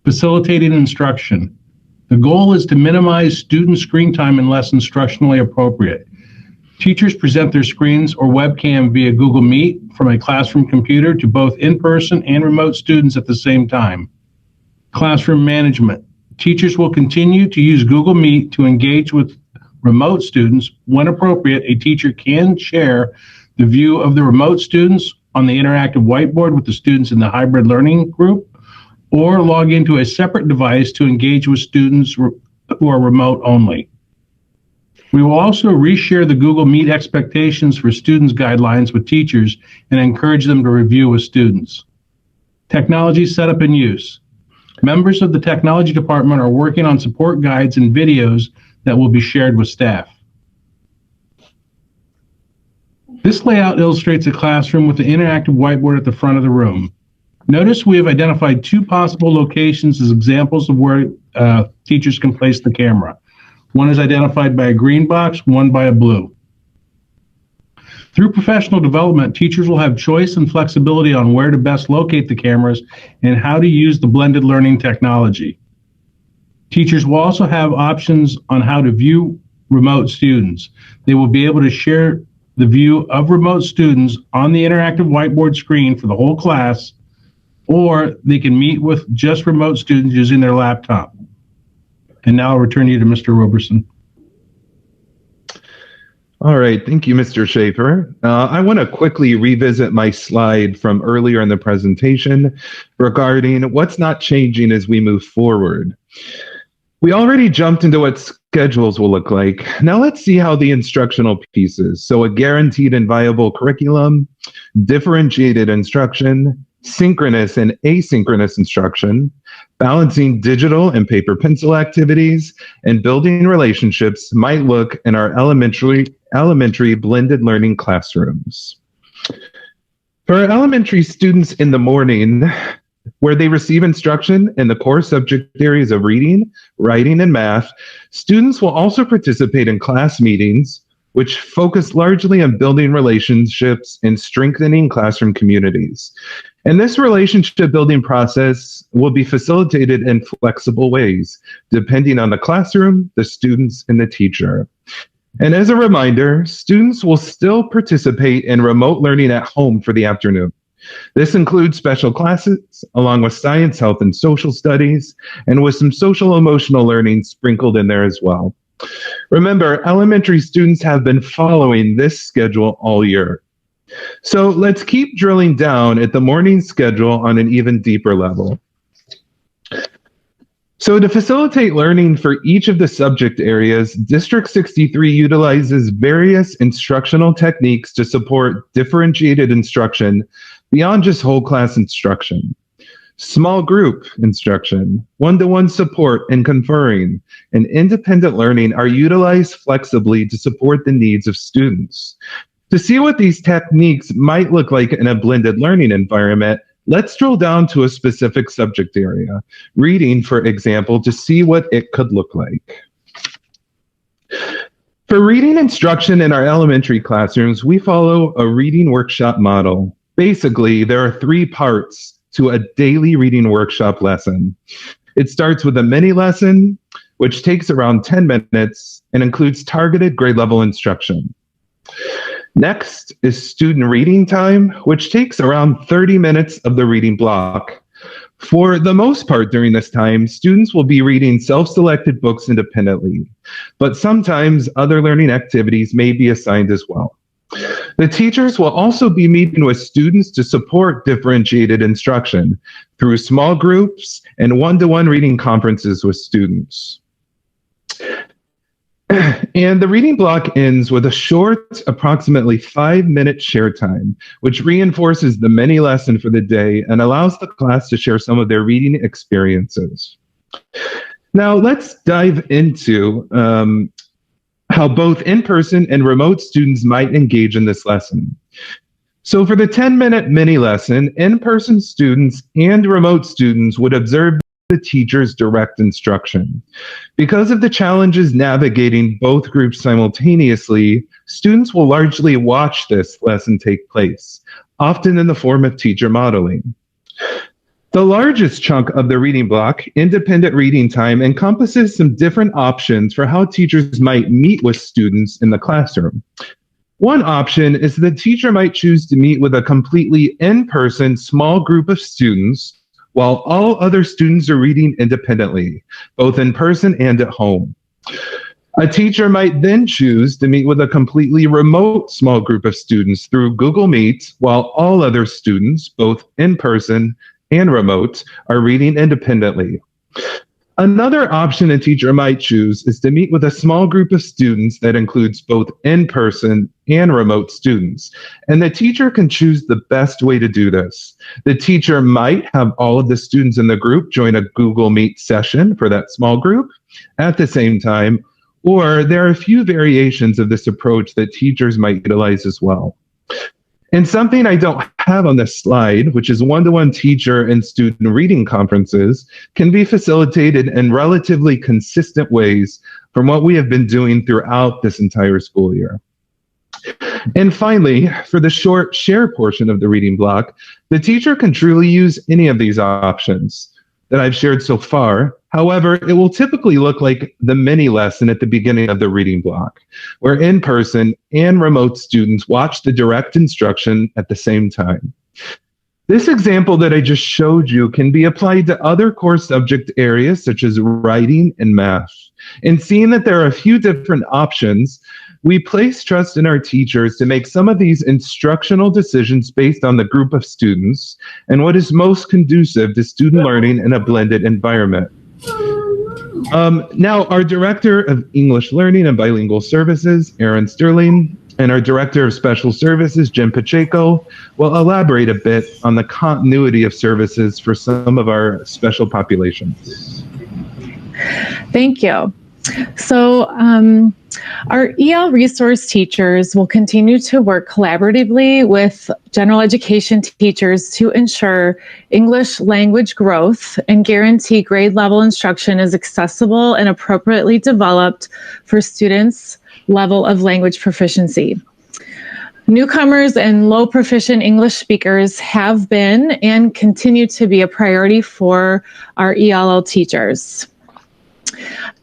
Facilitating instruction. The goal is to minimize student screen time unless instructionally appropriate. Teachers present their screens or webcam via Google Meet from a classroom computer to both in-person and remote students at the same time. Classroom management. Teachers will continue to use Google Meet to engage with remote students. When appropriate, a teacher can share the view of the remote students on the interactive whiteboard with the students in the hybrid learning group, or log into a separate device to engage with students who are remote only. We will also reshare the Google Meet expectations for students guidelines with teachers and encourage them to review with students. Technology setup and use. Members of the technology department are working on support guides and videos that will be shared with staff. This layout illustrates a classroom with the interactive whiteboard at the front of the room. Notice we have identified 2 possible locations as examples of where teachers can place the camera. One is identified by a green box, one by a blue. Through professional development, teachers will have choice and flexibility on where to best locate the cameras and how to use the blended learning technology. Teachers will also have options on how to view remote students. They will be able to share the view of remote students on the interactive whiteboard screen for the whole class, or they can meet with just remote students using their laptop. And now I'll return you to Mr. Roberson. All right, thank you, Mr. Schaefer. I want to quickly revisit my slide from earlier in the presentation regarding what's not changing as we move forward. We already jumped into what schedules will look like. Now let's see how the instructional pieces, so a guaranteed and viable curriculum, differentiated instruction, synchronous and asynchronous instruction, balancing digital and paper pencil activities, and building relationships might look in our elementary blended learning classrooms. For our elementary students in the morning, where they receive instruction in the core subject areas of reading, writing, and math, students will also participate in class meetings, which focus largely on building relationships and strengthening classroom communities. And this relationship building process will be facilitated in flexible ways, depending on the classroom, the students, and the teacher. And as a reminder, students will still participate in remote learning at home for the afternoon. This includes special classes, along with science, health, and social studies, and with some social emotional learning sprinkled in there as well. Remember, elementary students have been following this schedule all year. So let's keep drilling down at the morning schedule on an even deeper level. So to facilitate learning for each of the subject areas, District 63 utilizes various instructional techniques to support differentiated instruction beyond just whole class instruction. Small group instruction, one-to-one support and conferring, and independent learning are utilized flexibly to support the needs of students. To see what these techniques might look like in a blended learning environment, let's drill down to a specific subject area, reading, for example, to see what it could look like. For reading instruction in our elementary classrooms, we follow a reading workshop model. Basically, there are 3 parts to a daily reading workshop lesson. It starts with a mini lesson, which takes around 10 minutes and includes targeted grade level instruction. Next is student reading time, which takes around 30 minutes of the reading block. For the most part during this time, students will be reading self-selected books independently, but sometimes other learning activities may be assigned as well. The teachers will also be meeting with students to support differentiated instruction through small groups and one-to-one reading conferences with students. And the reading block ends with a short, approximately 5-minute share time, which reinforces the mini lesson for the day and allows the class to share some of their reading experiences. Now let's dive into how both in-person and remote students might engage in this lesson. So for the 10-minute mini lesson, in-person students and remote students would observe the teacher's direct instruction. Because of the challenges navigating both groups simultaneously, students will largely watch this lesson take place, often in the form of teacher modeling. The largest chunk of the reading block, independent reading time, encompasses some different options for how teachers might meet with students in the classroom. One option is the teacher might choose to meet with a completely in-person small group of students while all other students are reading independently, both in person and at home. A teacher might then choose to meet with a completely remote small group of students through Google Meet while all other students, both in person and remote, are reading independently. Another option a teacher might choose is to meet with a small group of students that includes both in-person and remote students. And the teacher can choose the best way to do this. The teacher might have all of the students in the group join a Google Meet session for that small group at the same time, or there are a few variations of this approach that teachers might utilize as well. And something I don't have on this slide, which is one-to-one teacher and student reading conferences, can be facilitated in relatively consistent ways from what we have been doing throughout this entire school year. And finally, for the short share portion of the reading block, the teacher can truly use any of these options. that I've shared so far. However, it will typically look like the mini lesson at the beginning of the reading block, where in-person and remote students watch the direct instruction at the same time. This example that I just showed you can be applied to other core subject areas such as writing and math. And seeing that there are a few different options, we place trust in our teachers to make some of these instructional decisions based on the group of students and what is most conducive to student learning in a blended environment. Now, our Director of English Learning and Bilingual Services, Erin Sterling, and our Director of Special Services, Jim Pacheco, will elaborate a bit on the continuity of services for some of our special populations. Thank you. So our EL resource teachers will continue to work collaboratively with general education teachers to ensure English language growth and guarantee grade level instruction is accessible and appropriately developed for students' level of language proficiency. Newcomers and low proficient English speakers have been and continue to be a priority for our ELL teachers.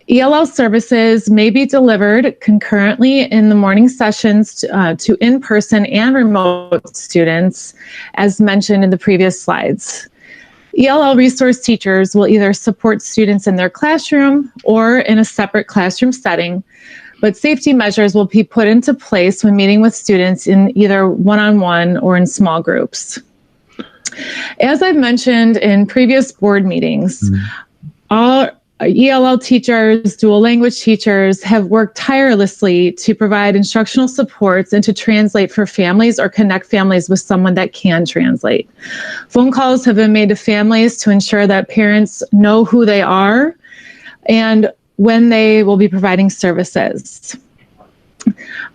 ELL services may be delivered concurrently in the morning sessions to in-person and remote students, as mentioned in the previous slides. ELL resource teachers will either support students in their classroom or in a separate classroom setting, but safety measures will be put into place when meeting with students in either one-on-one or in small groups. As I've mentioned in previous board meetings, all ELL teachers, dual language teachers have worked tirelessly to provide instructional supports and to translate for families or connect families with someone that can translate. Phone calls have been made to families to ensure that parents know who they are and when they will be providing services.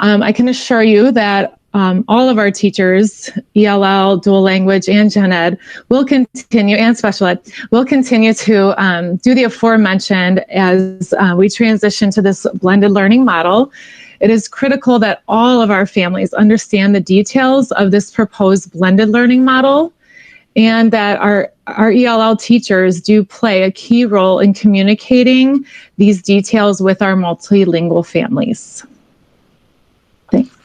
I can assure you that all of our teachers, ELL, dual language, and gen ed will continue, and special ed, will continue to do the aforementioned as we transition to this blended learning model. It is critical that all of our families understand the details of this proposed blended learning model, and that our ELL teachers do play a key role in communicating these details with our multilingual families. Thanks.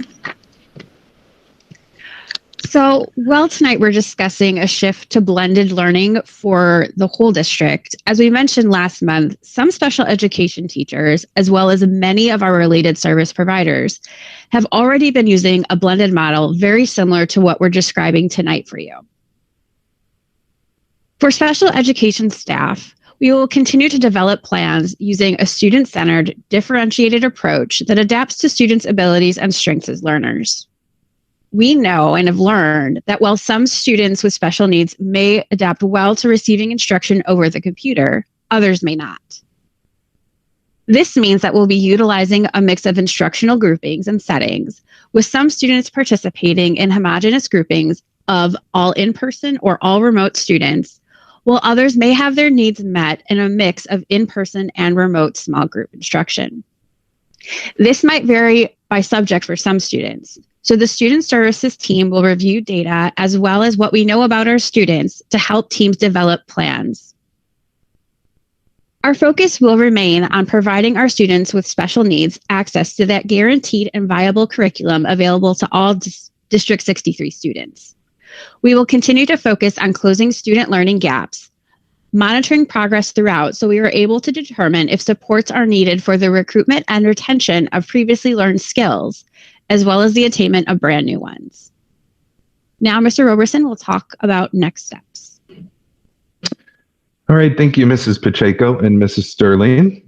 So, tonight we're discussing a shift to blended learning for the whole district. As we mentioned last month, some special education teachers, as well as many of our related service providers, have already been using a blended model very similar to what we're describing tonight for you. For special education staff, we will continue to develop plans using a student-centered, differentiated approach that adapts to students' abilities and strengths as learners. We know and have learned that while some students with special needs may adapt well to receiving instruction over the computer, others may not. This means that we'll be utilizing a mix of instructional groupings and settings, with some students participating in homogeneous groupings of all in-person or all remote students, while others may have their needs met in a mix of in-person and remote small group instruction. This might vary by subject for some students. So the Student Services team will review data as well as what we know about our students to help teams develop plans. Our focus will remain on providing our students with special needs access to that guaranteed and viable curriculum available to all District 63 students. We will continue to focus on closing student learning gaps, monitoring progress throughout so we are able to determine if supports are needed for the recruitment and retention of previously learned skills, as well as the attainment of brand new ones. Now, Mr. Roberson will talk about next steps. All right, thank you, Mrs. Pacheco and Mrs. Sterling.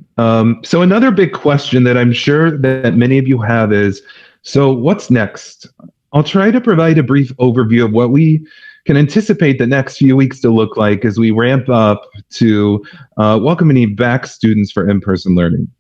So another big question that I'm sure that many of you have is, so what's next? I'll try to provide a brief overview of what we can anticipate the next few weeks to look like as we ramp up to welcoming back students for in-person learning.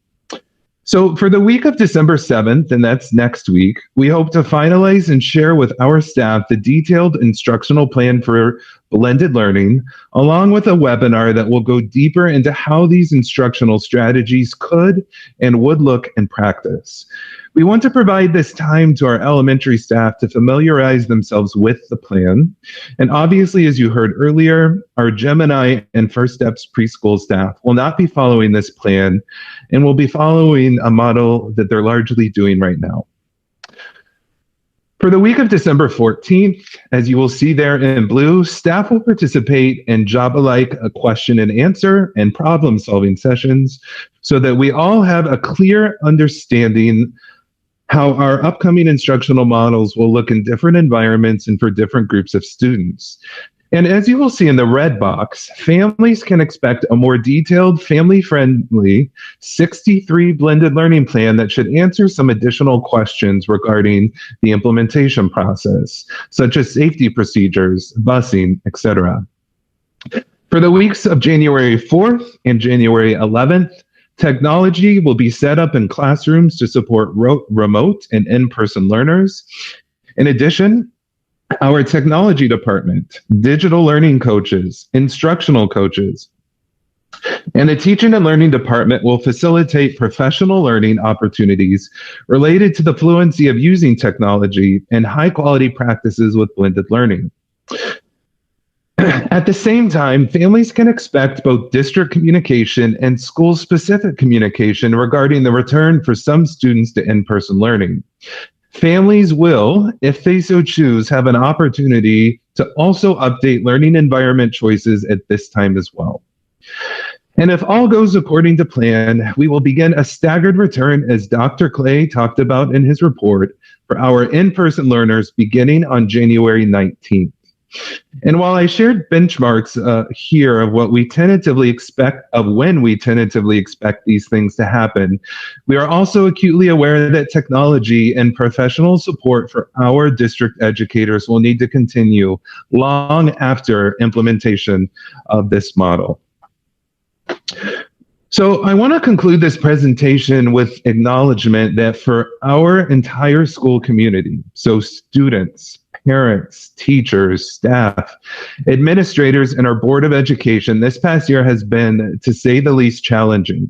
So for the week of December 7th, and that's next week, we hope to finalize and share with our staff the detailed instructional plan for blended learning, along with a webinar that will go deeper into how these instructional strategies could and would look in practice. We want to provide this time to our elementary staff to familiarize themselves with the plan. And obviously, as you heard earlier, our Gemini and First Steps preschool staff will not be following this plan and will be following a model that they're largely doing right now. For the week of December 14th, as you will see there in blue, staff will participate in job-alike question and answer and problem-solving sessions so that we all have a clear understanding how our upcoming instructional models will look in different environments and for different groups of students. And as you will see in the red box, families can expect a more detailed, family-friendly 63 blended learning plan that should answer some additional questions regarding the implementation process, such as safety procedures, busing, etc. For the weeks of January 4th and January 11th, technology will be set up in classrooms to support remote and in-person learners. In addition, our technology department, digital learning coaches, instructional coaches, and the teaching and learning department will facilitate professional learning opportunities related to the fluency of using technology and high-quality practices with blended learning. At the same time, families can expect both district communication and school-specific communication regarding the return for some students to in-person learning. Families will, if they so choose, have an opportunity to also update learning environment choices at this time as well. And if all goes according to plan, we will begin a staggered return, as Dr. Clay talked about in his report, for our in-person learners beginning on January 19th. And while I shared benchmarks here of what we tentatively expect, of when we tentatively expect these things to happen, we are also acutely aware that technology and professional support for our district educators will need to continue long after implementation of this model. So I want to conclude this presentation with acknowledgement that for our entire school community, so students, parents, teachers, staff, administrators, and our Board of Education, this past year has been, to say the least, challenging.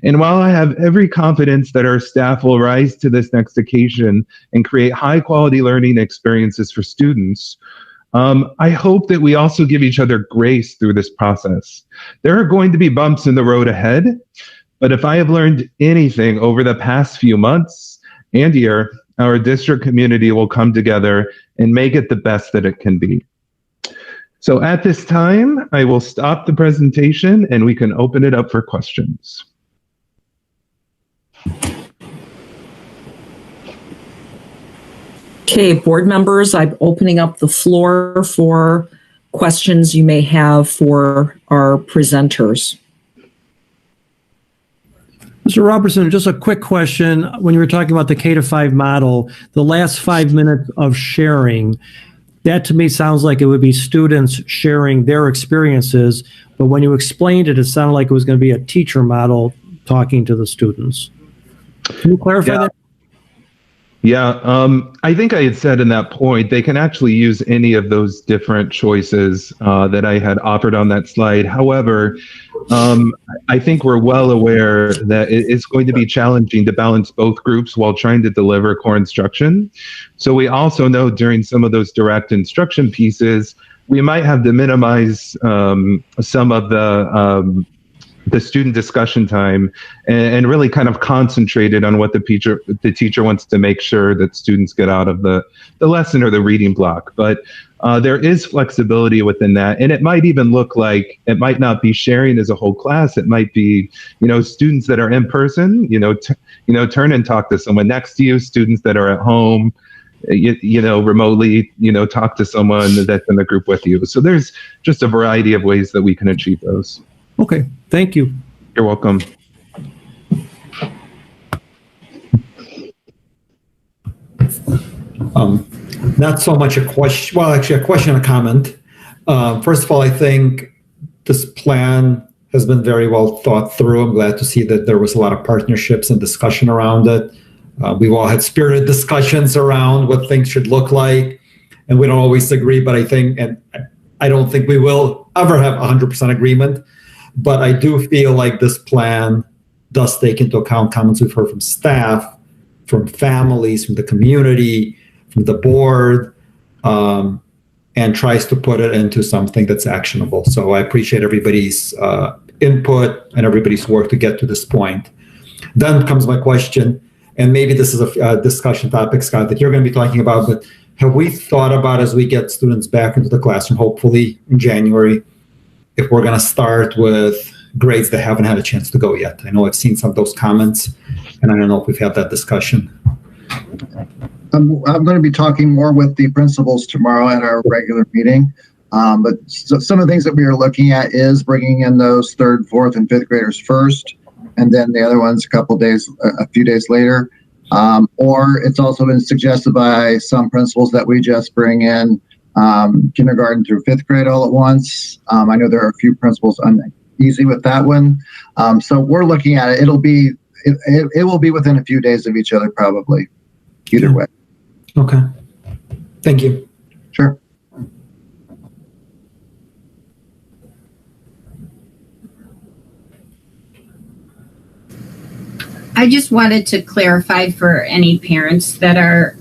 And while I have every confidence that our staff will rise to this next occasion and create high-quality learning experiences for students, I hope that we also give each other grace through this process. There are going to be bumps in the road ahead, but if I have learned anything over the past few months and year, our district community will come together and make it the best that it can be. So at this time, I will stop the presentation and we can open it up for questions. Okay, board members, I'm opening up the floor for questions you may have for our presenters. Mr. Robertson, just a quick question. When you were talking about the K-5 model, the last 5 minutes of sharing, that to me sounds like it would be students sharing their experiences, but when you explained it, it sounded like it was going to be a teacher model talking to the students. Can you clarify that? Yeah, I think I had said in that point, they can actually use any of those different choices that I had offered on that slide. However, I think we're well aware that it is going to be challenging to balance both groups while trying to deliver core instruction. So we also know during some of those direct instruction pieces, we might have to minimize some of the student discussion time and really kind of concentrated on what the teacher wants to make sure that students get out of the lesson or the reading block. But there is flexibility within that. And it might even look like it might not be sharing as a whole class. It might be, students that are in person, turn and talk to someone next to you, students that are at home, remotely, talk to someone that's in the group with you. So there's just a variety of ways that we can achieve those. Okay, thank you. You're welcome. Not so much a question, well, actually a question and a comment. First of all, I think this plan has been very well thought through. I'm glad to see that there was a lot of partnerships and discussion around it. We've all had spirited discussions around what things should look like, and we don't always agree, but I think, and I don't think we will ever have 100% agreement, but I do feel like this plan does take into account comments we've heard from staff, from families, from the community, from the board, and tries to put it into something that's actionable. So I appreciate everybody's input and everybody's work to get to this point. Then comes my question, and maybe this is a discussion topic, Scott, that you're going to be talking about, but have we thought about, as we get students back into the classroom, hopefully in January, if we're going to start with grades that haven't had a chance to go yet? I know I've seen some of those comments, and I don't know if we've had that discussion. I'm going to be talking more with the principals tomorrow at our regular meeting. But some of the things that we are looking at is bringing in those 3rd, 4th, and 5th graders first, and then the other ones a few days later. Or it's also been suggested by some principals that we just bring in kindergarten through 5th grade all at once. I know there are a few principals uneasy with that one. So we're looking at it. It will be within a few days of each other, probably. Either way. Okay. Thank you. Sure. I just wanted to clarify for any parents that are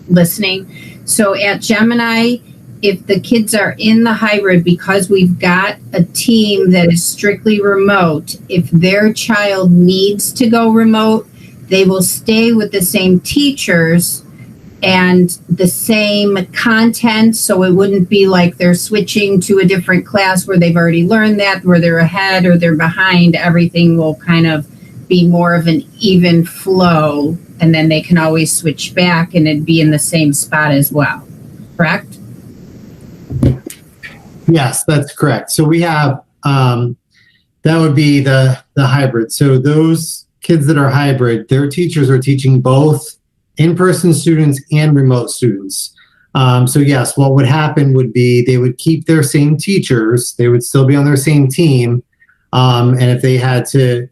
listening. So at Gemini, if the kids are in the hybrid, because we've got a team that is strictly remote, if their child needs to go remote, they will stay with the same teachers and the same content. So it wouldn't be like they're switching to a different class where they've already learned that, where they're ahead or they're behind. Everything will kind of be more of an even flow, and then they can always switch back and it'd be in the same spot as well. Correct? Yes, that's correct. So we have, that would be the hybrid. So those kids that are hybrid, their teachers are teaching both in-person students and remote students. So yes, what would happen would be they would keep their same teachers. They would still be on their same team. And if they had to,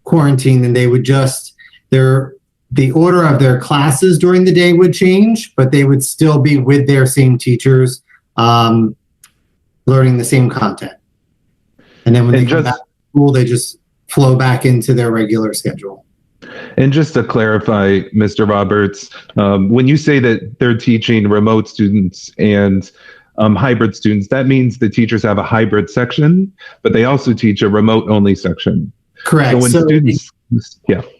quarantine, then they would just, the order of their classes during the day would change, but they would still be with their same teachers, learning the same content. And then when they come back to school, they just flow back into their regular schedule. And just to clarify, Mr. Roberts, when you say that they're teaching remote students and hybrid students, that means the teachers have a hybrid section, but they also teach a remote-only section. Correct. So when students,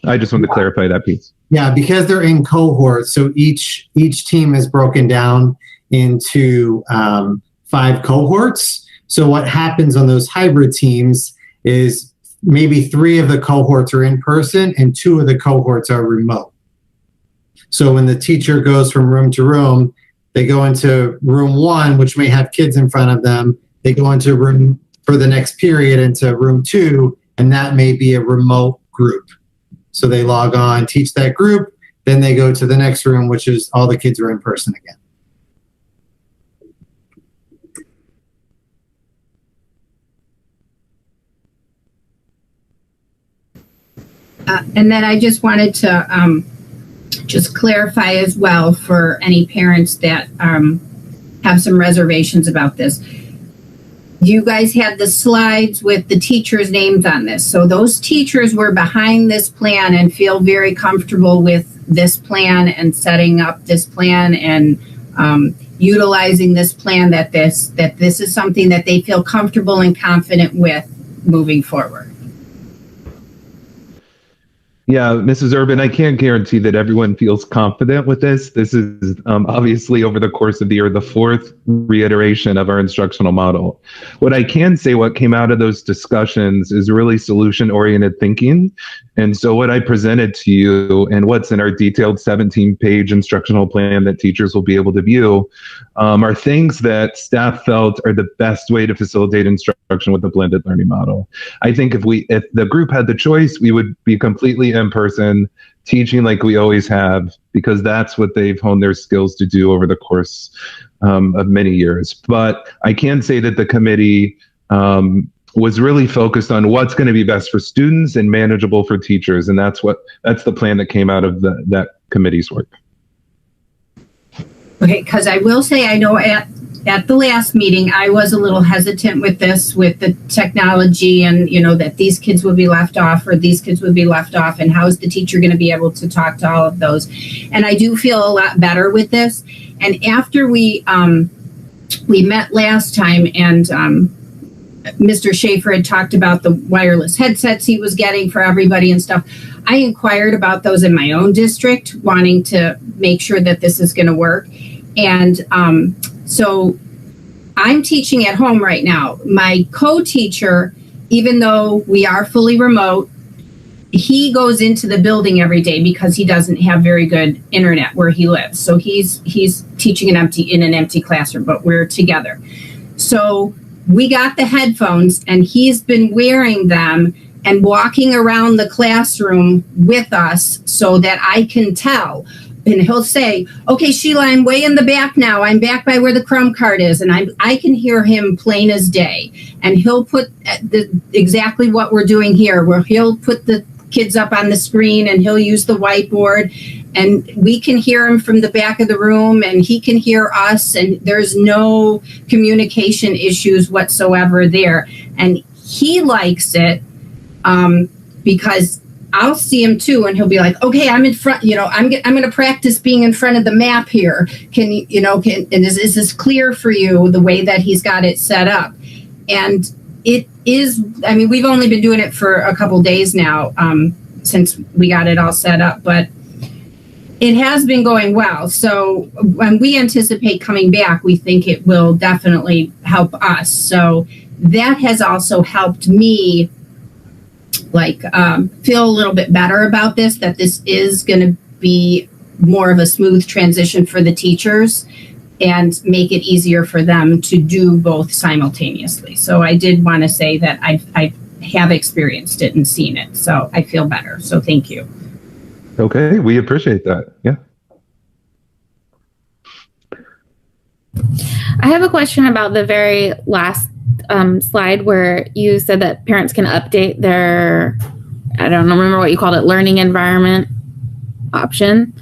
I just wanted to clarify that piece. Yeah, because they're in cohorts, so each team is broken down into 5 cohorts. So what happens on those hybrid teams is maybe 3 of the cohorts are in person and 2 of the cohorts are remote. So when the teacher goes from room to room, they go into room 1, which may have kids in front of them. They go into room for the next period into room 2, and that may be a remote group. So they log on, teach that group, then they go to the next room, which is all the kids are in person again. And then I just wanted to just clarify as well for any parents that have some reservations about this. You guys had the slides with the teachers' names on this. So those teachers were behind this plan and feel very comfortable with this plan and setting up this plan and utilizing this plan, that this is something that they feel comfortable and confident with moving forward. Yeah, Mrs. Urban, I can't guarantee that everyone feels confident with this. This is obviously over the course of the year, the 4th reiteration of our instructional model. What I can say, what came out of those discussions is really solution-oriented thinking. And so what I presented to you and what's in our detailed 17-page instructional plan that teachers will be able to view are things that staff felt are the best way to facilitate instruction with the blended learning model. I think if the group had the choice, we would be completely in person teaching like we always have, because that's what they've honed their skills to do over the course of many years. But I can say that the committee was really focused on what's going to be best for students and manageable for teachers. And that's the plan that came out of that committee's work. Okay, because I will say, I know at at the last meeting, I was a little hesitant with this, with the technology and, that these kids would be left off or these kids would be left off, and how is the teacher going to be able to talk to all of those? And I do feel a lot better with this. And after we met last time, and Mr. Schaefer had talked about the wireless headsets he was getting for everybody and stuff, I inquired about those in my own district, wanting to make sure that this is going to work. And so I'm teaching at home right now. My co-teacher, even though we are fully remote, he goes into the building every day because he doesn't have very good internet where he lives. So he's teaching in an empty classroom, but we're together. So we got the headphones, and he's been wearing them and walking around the classroom with us so that I can tell. And he'll say, okay, Sheila, I'm way in the back now. I'm back by where the crumb cart is. And I can hear him plain as day. And he'll put exactly what we're doing here, where he'll put the kids up on the screen and he'll use the whiteboard, and we can hear him from the back of the room and he can hear us, and there's no communication issues whatsoever there. And he likes it because I'll see him too, and he'll be like, okay, I'm in front, I'm going to practice being in front of the map here. Can is this clear for you, the way that he's got it set up? And it is, we've only been doing it for a couple days now, since we got it all set up, but it has been going well. So when we anticipate coming back, we think it will definitely help us. So that has also helped me feel a little bit better about this, that this is going to be more of a smooth transition for the teachers and make it easier for them to do both simultaneously. So I did want to say that I have experienced it and seen it, so I feel better. So thank you. Okay, we appreciate that. Yeah. I have a question about the very last slide where you said that parents can update their, I don't remember what you called it, learning environment option.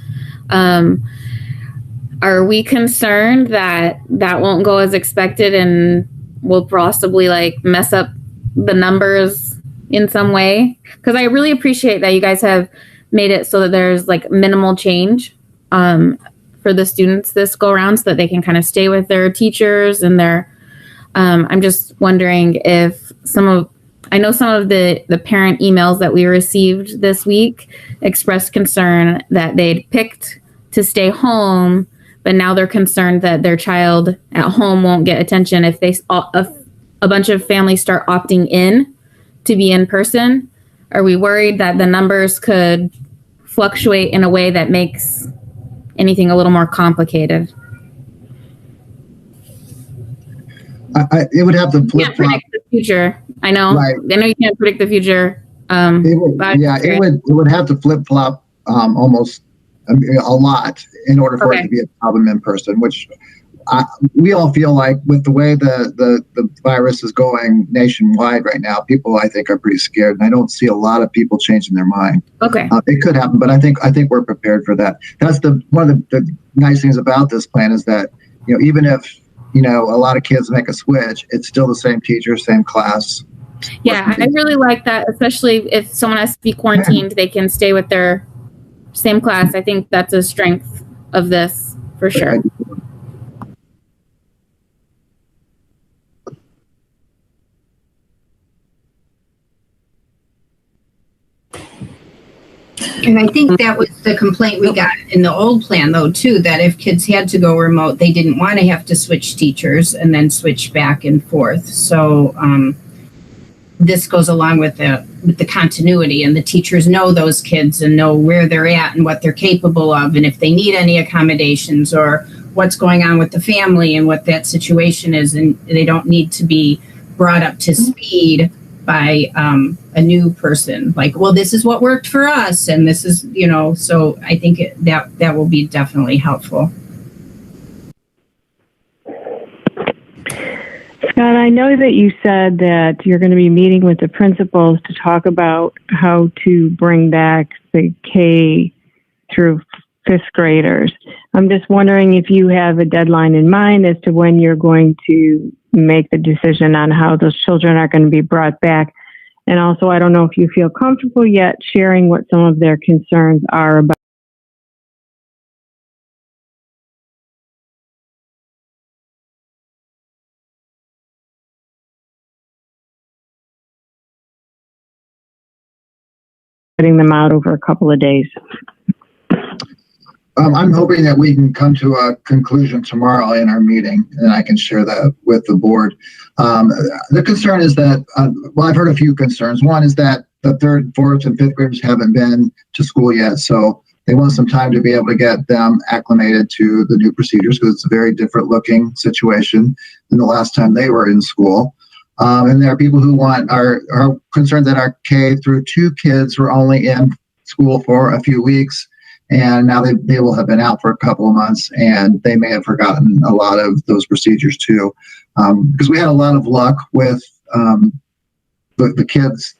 Are we concerned that that won't go as expected and will possibly mess up the numbers in some way? Because I really appreciate that you guys have made it so that there's minimal change for the students this go around, so that they can kind of stay with their teachers and their I'm just wondering if I know some of the parent emails that we received this week expressed concern that they'd picked to stay home, but now they're concerned that their child at home won't get attention if a bunch of families start opting in to be in person. Are we worried that the numbers could fluctuate in a way that makes anything a little more complicated? It would have to flip. Can't predict the future. I know. Right. I know you can't predict the future. It would have to flip flop almost a lot in order for it to be a problem in person. Which we all feel like, with the way the virus is going nationwide right now, people I think are pretty scared, and I don't see a lot of people changing their mind. Okay. It could happen, but I think we're prepared for that. That's one of the nice things about this plan, is that even if a lot of kids make a switch, it's still the same teacher, same class. Yeah, I really like that, especially if someone has to be quarantined, they can stay with their same class. I think that's a strength of this for sure. And I think that was the complaint we got in the old plan, though, too, that if kids had to go remote, they didn't want to have to switch teachers and then switch back and forth. So this goes along with the continuity, and the teachers know those kids and know where they're at and what they're capable of, and if they need any accommodations or what's going on with the family and what that situation is, and they don't need to be brought up to speed by a new person, this is what worked for us, and this is, so I think that will be definitely helpful. Scott, I know that you said that you're going to be meeting with the principals to talk about how to bring back the K through fifth graders. I'm just wondering if you have a deadline in mind as to when you're going to make the decision on how those children are going to be brought back. And also, I don't know if you feel comfortable yet sharing what some of their concerns are about getting them out over a couple of days. I'm hoping that we can come to a conclusion tomorrow in our meeting, and I can share that with the board. The concern is that, well, I've heard a few concerns. One is that the third, fourth, and fifth graders haven't been to school yet, so they want some time to be able to get them acclimated to the new procedures, because it's a very different looking situation than the last time they were in school. And there are people who are concerned that our K through 2 kids were only in school for a few weeks, and now they will have been out for a couple of months, and they may have forgotten a lot of those procedures too. Because we had a lot of luck with the kids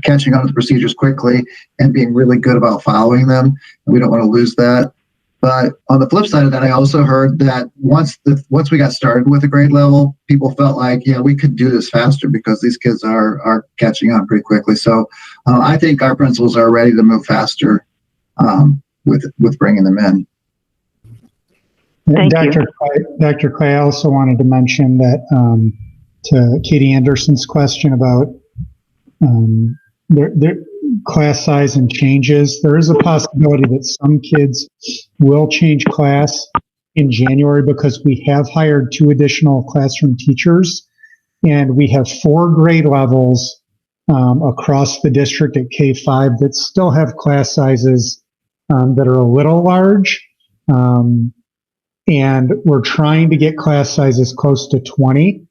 catching on to the procedures quickly and being really good about following them. And we don't want to lose that. But on the flip side of that, I also heard that once we got started with the grade level, people felt like, yeah, we could do this faster because these kids are catching on pretty quickly. So I think our principals are ready to move faster with bringing them in. Thank Dr. you. Dr. Clay, I also wanted to mention that to Katie Anderson's question about their class size and changes, there is a possibility that some kids will change class in January because we have hired 2 additional classroom teachers, and we have 4 grade levels across the district at K-5 that still have class sizes that are a little large. And we're trying to get class sizes close to 20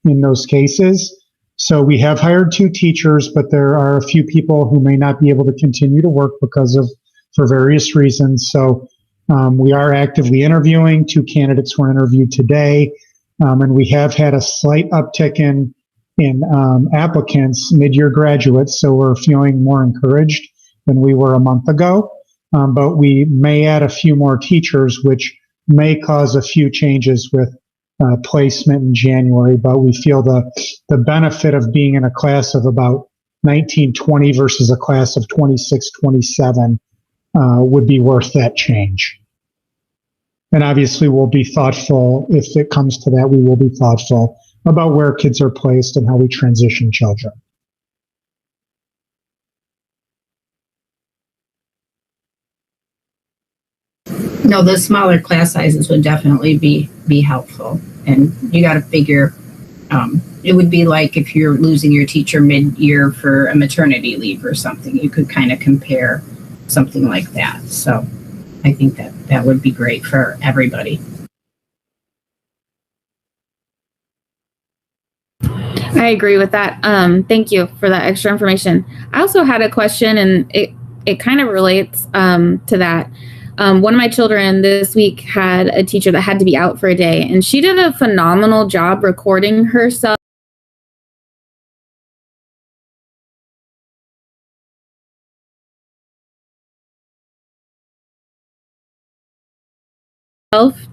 in those cases. So we have hired 2 teachers, but there are a few people who may not be able to continue to work for various reasons. So we are actively interviewing. 2 candidates were interviewed today, and we have had a slight uptick in applicants, mid-year graduates. So we're feeling more encouraged than we were a month ago. But we may add a few more teachers, which may cause a few changes with placement in January. But we feel the benefit of being in a class of about 1920 versus a class of 26-27 would be worth that change. And obviously, we'll be thoughtful. If it comes to that, we will be thoughtful about where kids are placed and how we transition children. No, the smaller class sizes would definitely be helpful. And you got to figure, it would be like if you're losing your teacher mid-year for a maternity leave or something. You could kind of compare something like that. So I think that would be great for everybody. I agree with that. Thank you for that extra information. I also had a question, and it kind of relates to that. One of my children this week had a teacher that had to be out for a day, and she did a phenomenal job recording herself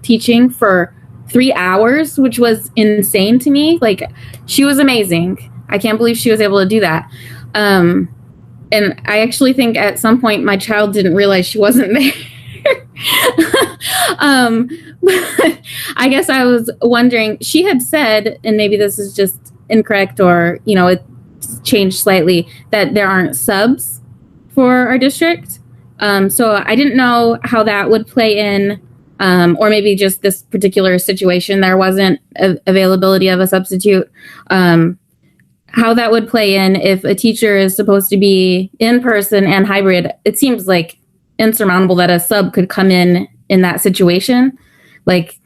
teaching for 3 hours, which was insane to me. Like, she was amazing. I can't believe she was able to do that. And I actually think at some point my child didn't realize she wasn't there. But I guess I was wondering, she had said, and maybe this is just incorrect or, it's changed slightly, that there aren't subs for our district. So I didn't know how that would play in, or maybe just this particular situation, there wasn't availability of a substitute. How that would play in if a teacher is supposed to be in person and hybrid. It seems like insurmountable that a sub could come in that situation, like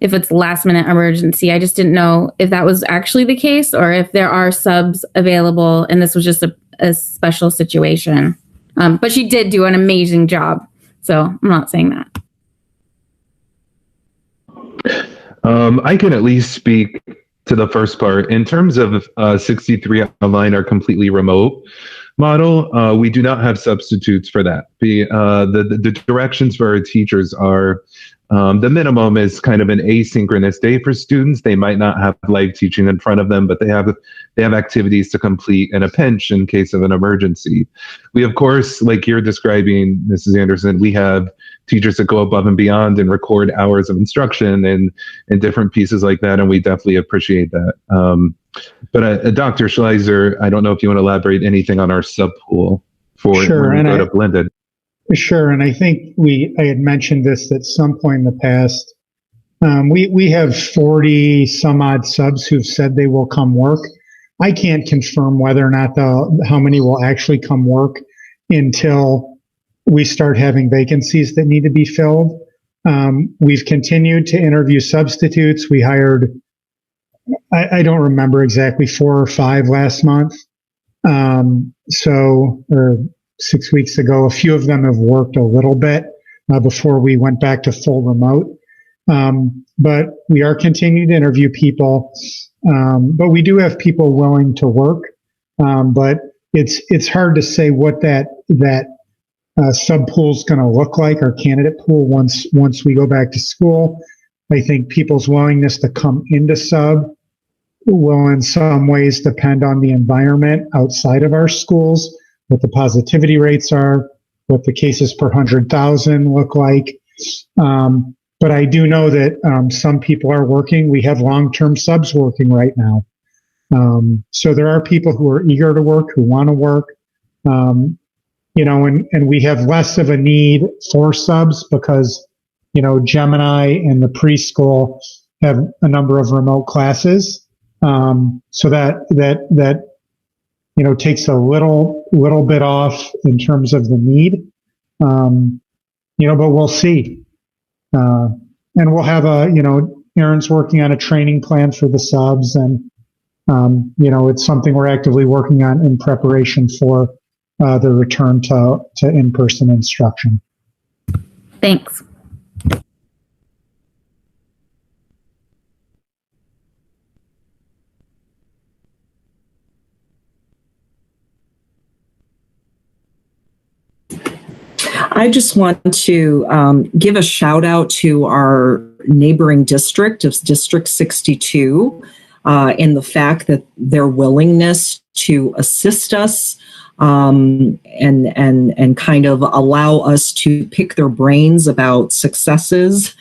if it's last minute emergency. I just didn't know if that was actually the case or if there are subs available and this was just a special situation. But she did do an amazing job, so I'm not saying that. I can at least speak to the first part, in terms of 63 online or completely remote model, we do not have substitutes for that. The directions for our teachers are the minimum is kind of an asynchronous day for students. They might not have live teaching in front of them, but they have activities to complete in a pinch in case of an emergency. We, of course, like you're describing, Mrs. Anderson, we have teachers that go above and beyond and record hours of instruction and different pieces like that, and we definitely appreciate that. But Dr. Schleiser, I don't know if you want to elaborate anything on our subpool for Sure, when we go to blended. Sure, and I think I had mentioned this at some point in the past. We have 40 some odd subs who've said they will come work. I can't confirm whether or not how many will actually come work until we start having vacancies that need to be filled. We've continued to interview substitutes. We hired, I don't remember exactly, 4 or 5 last month. Or 6 weeks ago. A few of them have worked a little bit before we went back to full remote. But we are continuing to interview people. But we do have people willing to work. But it's hard to say what that sub pool is going to look like, our candidate pool, once we go back to school. I think people's willingness to come into sub will in some ways depend on the environment outside of our schools, what the positivity rates are, what the cases per 100,000 look like. But I do know that some people are working. We have long-term subs working right now. So there are people who are eager to work, who want to work. And we have less of a need for subs because, Gemini and the preschool have a number of remote classes. So that takes a little bit off in terms of the need, but we'll see. And we'll have Aaron's working on a training plan for the subs, and, it's something we're actively working on in preparation for the return to in-person instruction. Thanks. I just want to give a shout out to our neighboring district of District 62 in the fact that their willingness to assist us and kind of allow us to pick their brains about successes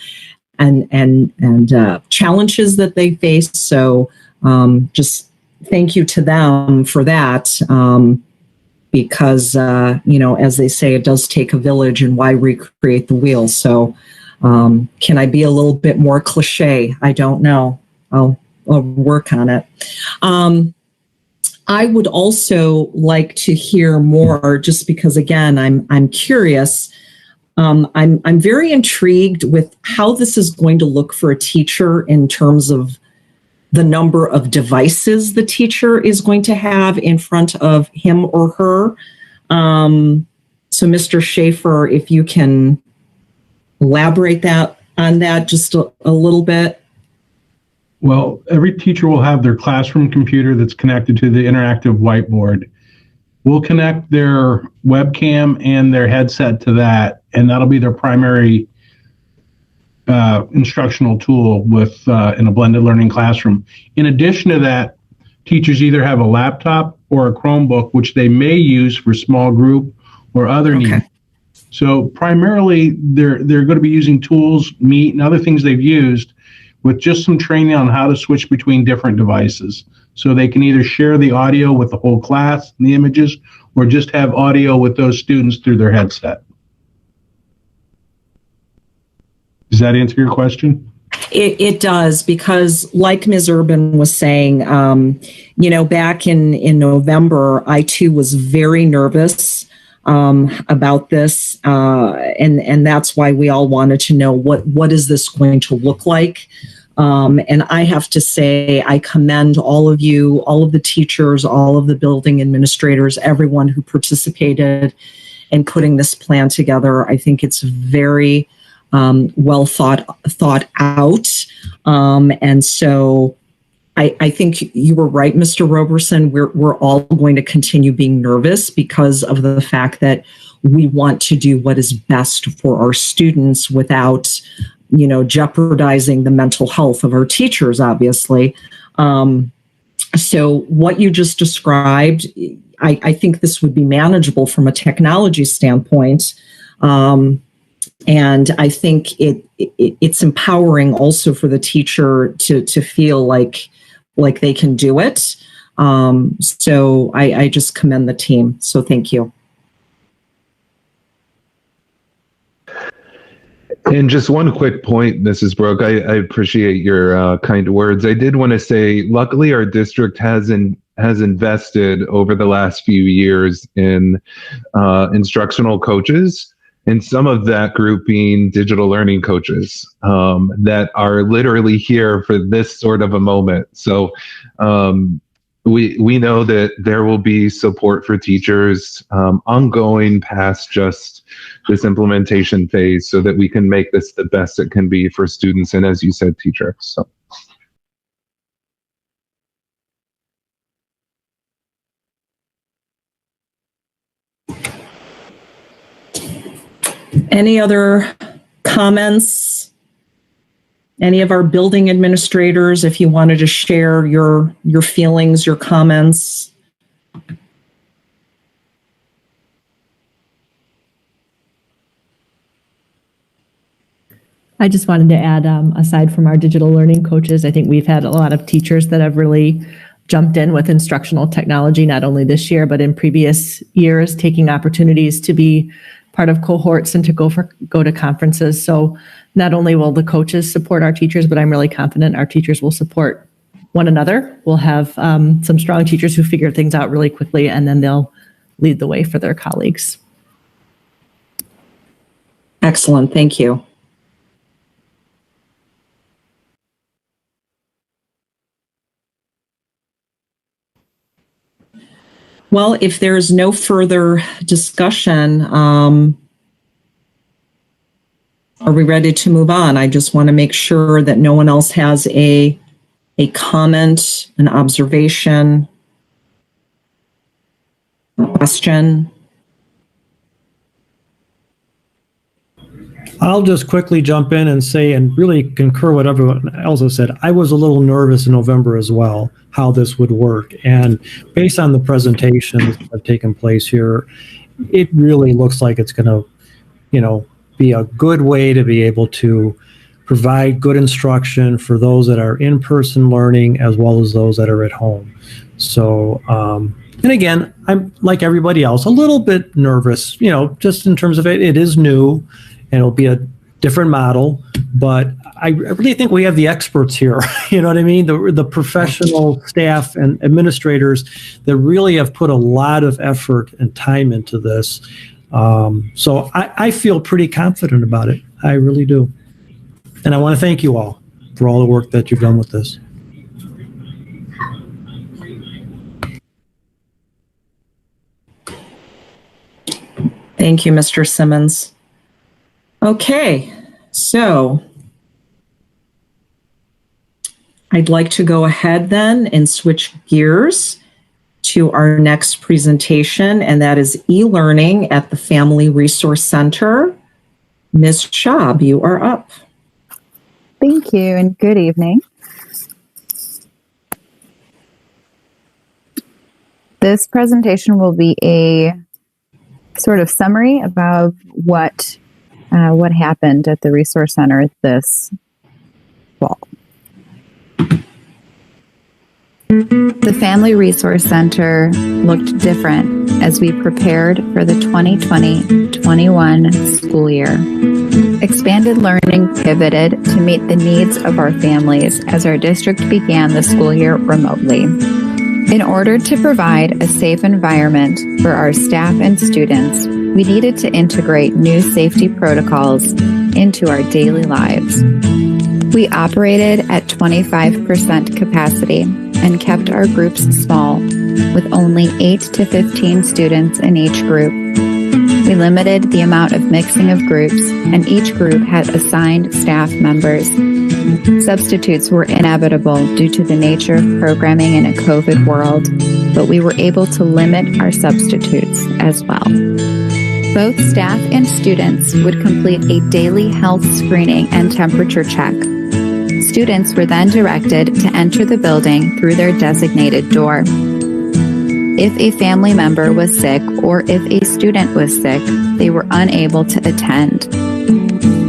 and challenges that they face. So just thank you to them for that. Because, as they say, it does take a village, and why recreate the wheel? So can I be a little bit more cliche? I don't know. I'll work on it. I would also like to hear more, just because, again, I'm curious. I'm very intrigued with how this is going to look for a teacher in terms of the number of devices the teacher is going to have in front of him or her. So Mr. Schaefer, if you can elaborate on that just a little bit. Well, every teacher will have their classroom computer that's connected to the interactive whiteboard. We'll connect their webcam and their headset to that, and that'll be their primary instructional tool in a blended learning classroom. In addition to that, teachers either have a laptop or a Chromebook, which they may use for small group or other needs. So primarily, they're going to be using tools, Meet, and other things they've used, with just some training on how to switch between different devices. So they can either share the audio with the whole class and the images, or just have audio with those students through their headset. Does that answer your question? It does, because like Ms. Urban was saying, back in November, I too was very nervous about this. And that's why we all wanted to know what is this going to look like? And I have to say, I commend all of you, all of the teachers, all of the building administrators, everyone who participated in putting this plan together. I think it's very well thought out. And so I think you were right, Mr. Roberson. We're all going to continue being nervous because of the fact that we want to do what is best for our students without, jeopardizing the mental health of our teachers, obviously. So what you just described, I think this would be manageable from a technology standpoint. And I think it's empowering also for the teacher to feel like they can do it. So I just commend the team. So thank you. And just one quick point, Mrs. Brooke, I appreciate your kind words. I did want to say, luckily, our district has invested over the last few years in instructional coaches, and some of that group being digital learning coaches that are literally here for this sort of a moment. So we know that there will be support for teachers ongoing past just this implementation phase so that we can make this the best it can be for students and, as you said, teachers. So. Any other comments? Any of our building administrators, if you wanted to share your feelings, your comments? I just wanted to add, aside from our digital learning coaches, I think we've had a lot of teachers that have really jumped in with instructional technology, not only this year, but in previous years, taking opportunities to be part of cohorts and to go to conferences. So not only will the coaches support our teachers, but I'm really confident our teachers will support one another. We'll have some strong teachers who figure things out really quickly, and then they'll lead the way for their colleagues. Excellent. Thank you. Well, if there's no further discussion, are we ready to move on? I just want to make sure that no one else has a comment, an observation, a question. I'll just quickly jump in and say, and really concur what everyone else has said. I was a little nervous in November as well, how this would work. And based on the presentations that have taken place here, it really looks like it's going to, be a good way to be able to provide good instruction for those that are in-person learning as well as those that are at home. So, and again, I'm like everybody else, a little bit nervous, just in terms of it is new. And it'll be a different model, but I really think we have the experts here. You know what I mean? The professional staff and administrators that really have put a lot of effort and time into this. So I feel pretty confident about it. I really do. And I want to thank you all for all the work that you've done with this. Thank you, Mr. Simmons. Okay, so I'd like to go ahead then and switch gears to our next presentation, and that is e-learning at the Family Resource Center. Ms. Schaub, you are up. Thank you, and good evening. This presentation will be a sort of summary about what happened at the Resource Center this fall. The Family Resource Center looked different as we prepared for the 2020-21 school year. Expanded learning pivoted to meet the needs of our families as our district began the school year remotely. In order to provide a safe environment for our staff and students, we needed to integrate new safety protocols into our daily lives. We operated at 25% capacity and kept our groups small, with only 8 to 15 students in each group. We limited the amount of mixing of groups, and each group had assigned staff members. Substitutes were inevitable due to the nature of programming in a COVID world, but we were able to limit our substitutes as well. Both staff and students would complete a daily health screening and temperature check. Students were then directed to enter the building through their designated door. If a family member was sick or if a student was sick, they were unable to attend.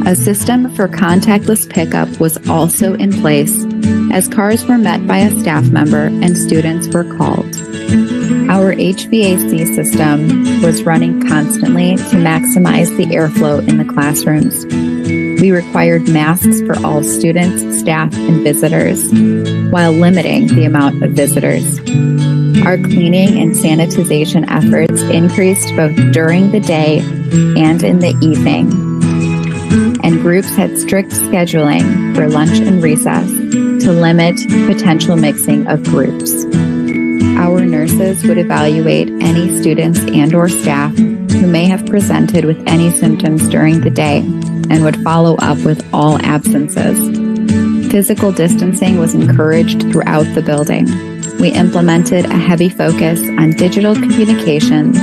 A system for contactless pickup was also in place, as cars were met by a staff member and students were called. Our HVAC system was running constantly to maximize the airflow in the classrooms. We required masks for all students, staff, and visitors, while limiting the amount of visitors. Our cleaning and sanitization efforts increased both during the day and in the evening. And groups had strict scheduling for lunch and recess to limit potential mixing of groups. Our nurses would evaluate any students and/or staff who may have presented with any symptoms during the day and would follow up with all absences. Physical distancing was encouraged throughout the building. We implemented a heavy focus on digital communication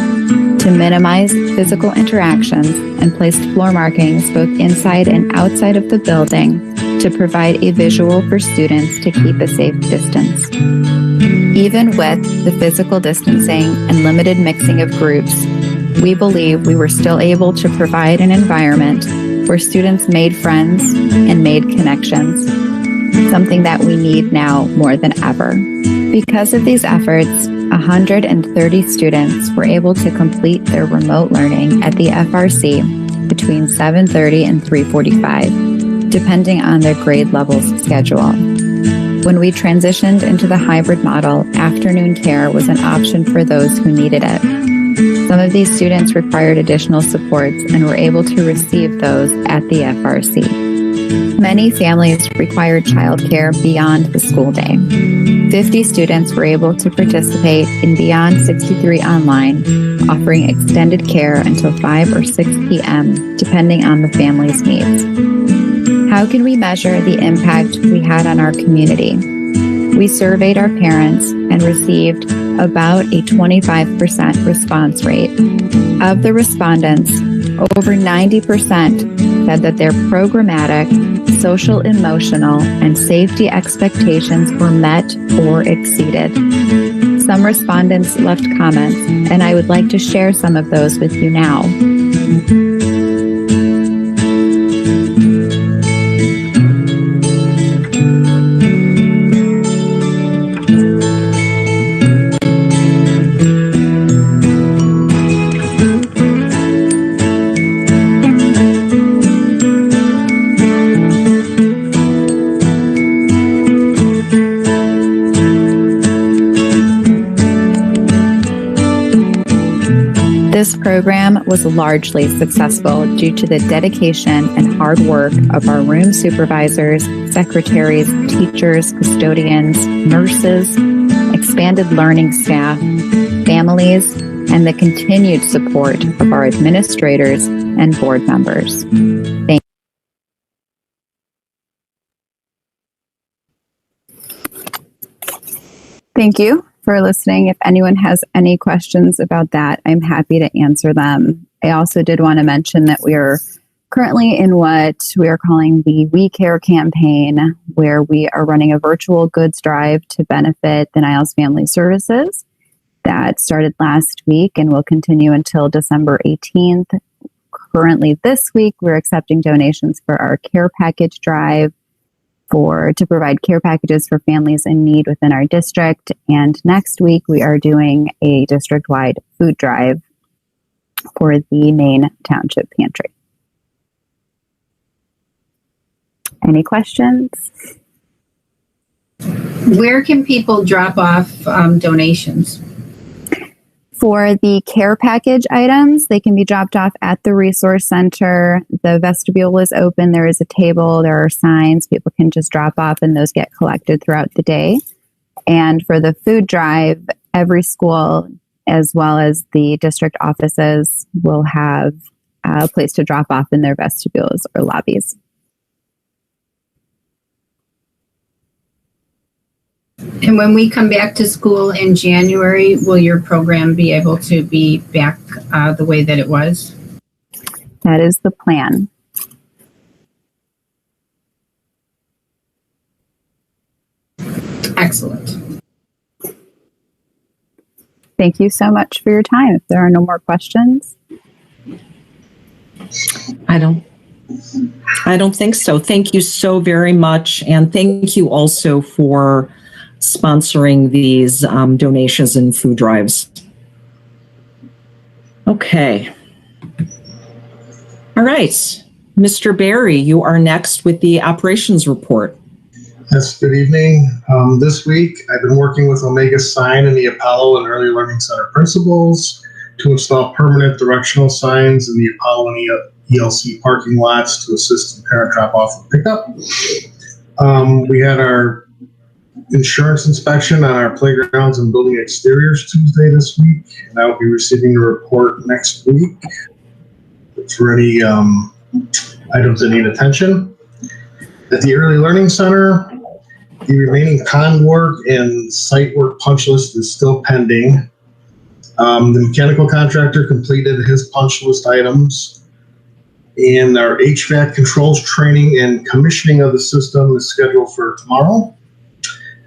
to minimize physical interactions and placed floor markings both inside and outside of the building to provide a visual for students to keep a safe distance. Even with the physical distancing and limited mixing of groups, we believe we were still able to provide an environment where students made friends and made connections, something that we need now more than ever. Because of these efforts, 130 students were able to complete their remote learning at the FRC between 7:30 and 3:45, depending on their grade level's schedule. When we transitioned into the hybrid model, afternoon care was an option for those who needed it. Some of these students required additional supports and were able to receive those at the FRC. Many families required childcare beyond the school day. 50 students were able to participate in Beyond 63 Online, offering extended care until 5 or 6 p.m., depending on the family's needs. How can we measure the impact we had on our community? We surveyed our parents and received about a 25% response rate. Of the respondents, over 90% said that their programmatic, social, emotional, and safety expectations were met or exceeded. Some respondents left comments, and I would like to share some of those with you now. This program was largely successful due to the dedication and hard work of our room supervisors, secretaries, teachers, custodians, nurses, expanded learning staff, families, and the continued support of our administrators and board members. Thank you for listening. If anyone has any questions about that, I'm happy to answer them. I also did want to mention that we are currently in what we are calling the We Care campaign, where we are running a virtual goods drive to benefit the Niles Family Services. That started last week and will continue until December 18th. Currently this week, we're accepting donations for our care package drive to provide care packages for families in need within our district. And next week, we are doing a district-wide food drive for the Main Township Pantry. Any questions? Where can people drop off donations? For the care package items, they can be dropped off at the resource center. The vestibule is open. There is a table. There are signs. People can just drop off and those get collected throughout the day. And for the food drive, every school, as well as the district offices, will have a place to drop off in their vestibules or lobbies. And when we come back to school in January, will your program be able to be back the way that it was? That is the plan. Excellent. Thank you so much for your time. If there are no more questions. I don't think so. Thank you so very much. And thank you also for sponsoring these donations and food drives. Okay. All right. Mr. Barry, you are next with the operations report. Yes, good evening. This week, I've been working with Omega Sign and the Apollo and Early Learning Center principals to install permanent directional signs in the Apollo and ELC parking lots to assist in parent drop-off and pickup. We had our insurance inspection on our playgrounds and building exteriors Tuesday this week, and I will be receiving the report next week for any items that need attention. At the Early Learning Center, the remaining con work and site work punch list is still pending. The mechanical contractor completed his punch list items, and our HVAC controls training and commissioning of the system is scheduled for tomorrow.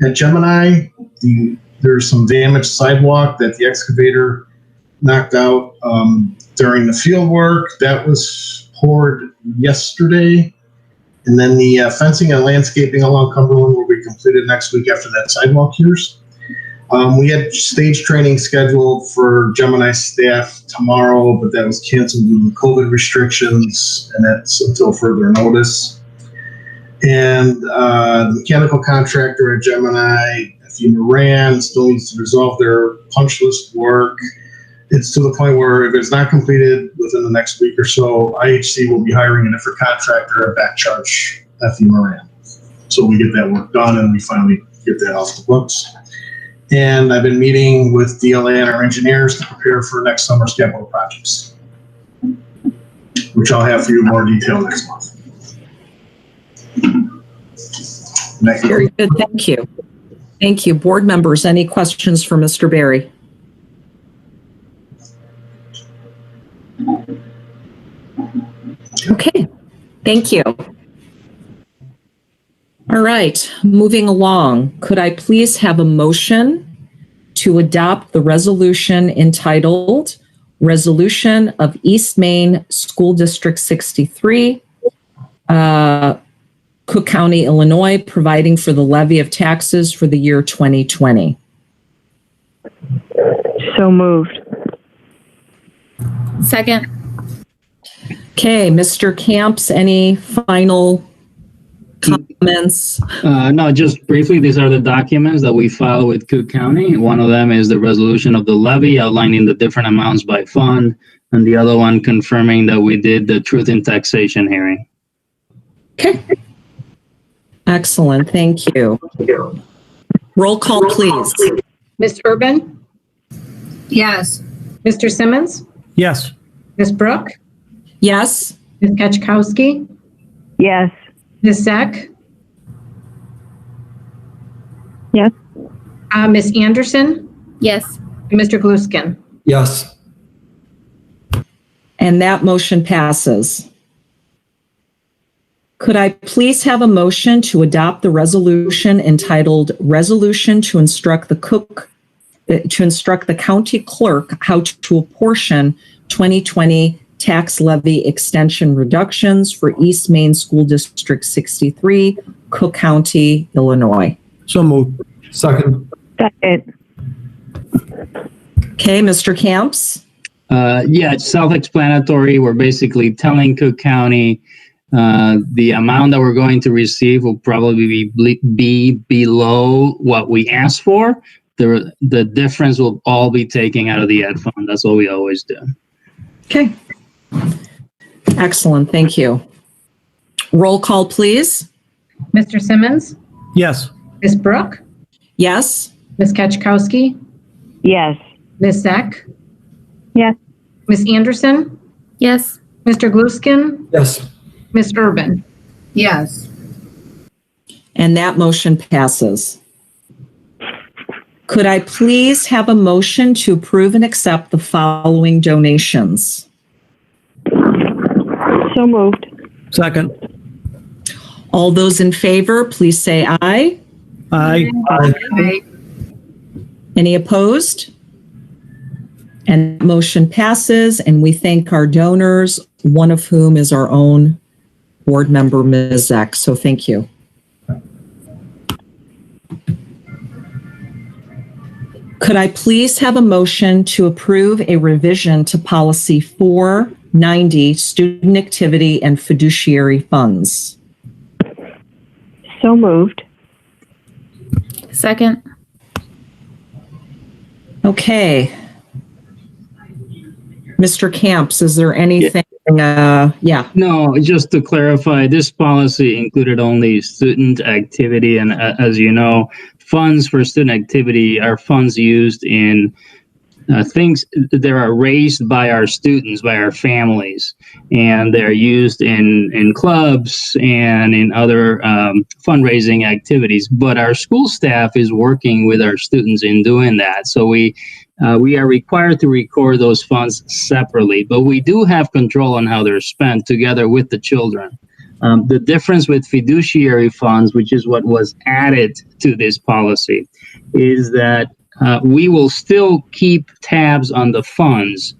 At Gemini, there's some damaged sidewalk that the excavator knocked out during the field work. That was poured yesterday. And then the fencing and landscaping along Cumberland will be completed next week after that sidewalk cures. We had stage training scheduled for Gemini staff tomorrow, but that was canceled due to COVID restrictions, and that's until further notice. And the mechanical contractor at Gemini, FE Moran, still needs to resolve their punch list work. It's to the point where if it's not completed within the next week or so, IHC will be hiring a different contractor at back charge FE Moran. So we get that work done and we finally get that off the books. And I've been meeting with DLA and our engineers to prepare for next summer's capital projects, which I'll have for you in more detail next month. Very good. Thank you. Thank you. Board members, any questions for Mr. Barry? Okay, thank you. All right, moving along. Could I please have a motion to adopt the resolution entitled Resolution of East Main School District 63, Cook County, Illinois, providing for the levy of taxes for the year 2020? So moved. Second. Okay, Mr. Camps, any final comments? No, just briefly, these are the documents that we file with Cook County. One of them is the resolution of the levy outlining the different amounts by fund, and the other one confirming that we did the truth in taxation hearing. Okay. Excellent, thank you. Roll call, please. Ms. Urban? Yes. Mr. Simmons? Yes. Ms. Brooke? Yes. Ms. Kachkowski? Yes. Ms. Zeck? Yes. Ms. Anderson? Yes. And Mr. Gluskin? Yes. And that motion passes. Could I please have a motion to adopt the resolution entitled Resolution to instruct the county clerk how to apportion 2020 tax levy extension reductions for East Main School District 63, Cook County, Illinois? So moved. Second. Second. Okay, Mr. Camps? Yeah, it's self-explanatory. We're basically telling Cook County the amount that we're going to receive will probably be below what we asked for. The difference will all be taken out of the ed fund. That's what we always do. Okay. Excellent, thank you. Roll call, please. Mr. Simmons? Yes. Ms. Brooke? Yes. Ms. Kachkowski? Yes. Ms. Zeck? Yes. Ms. Anderson? Yes. Mr. Gluskin? Yes. Ms. Urban? Yes. And that motion passes. Could I please have a motion to approve and accept the following donations? So moved. Second. All those in favor, please say aye. Aye. Aye. Any opposed? And motion passes, and we thank our donors, one of whom is our own board member, Ms. Zek. So thank you. Could I please have a motion to approve a revision to policy 490, student activity and fiduciary funds? So moved. Second. Okay. Mr. Camps, is there anything? Yeah. No, just to clarify, this policy included only student activity, and as you know, funds for student activity are funds used in things that are raised by our students, by our families, and they're used in clubs and in other fundraising activities. But our school staff is working with our students in doing that. So we are required to record those funds separately, but we do have control on how they're spent together with the children. The difference with fiduciary funds, which is what was added to this policy, is that we will still keep tabs on the funds.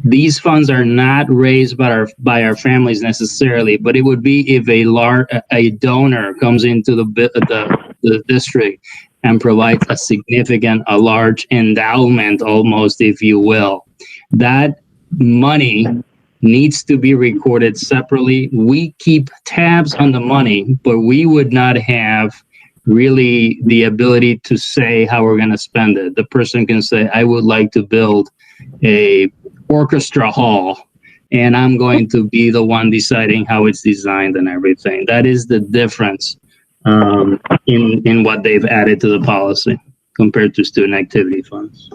These funds are not raised by our families necessarily, but it would be if a donor comes into the district and provides a large endowment, almost, if you will. That money needs to be recorded separately. We keep tabs on the money, but we would not have really the ability to say how we're going to spend it. The person can say, I would like to build a orchestra hall, and I'm going to be the one deciding how it's designed and everything. That is the difference in what they've added to the policy compared to student activity funds.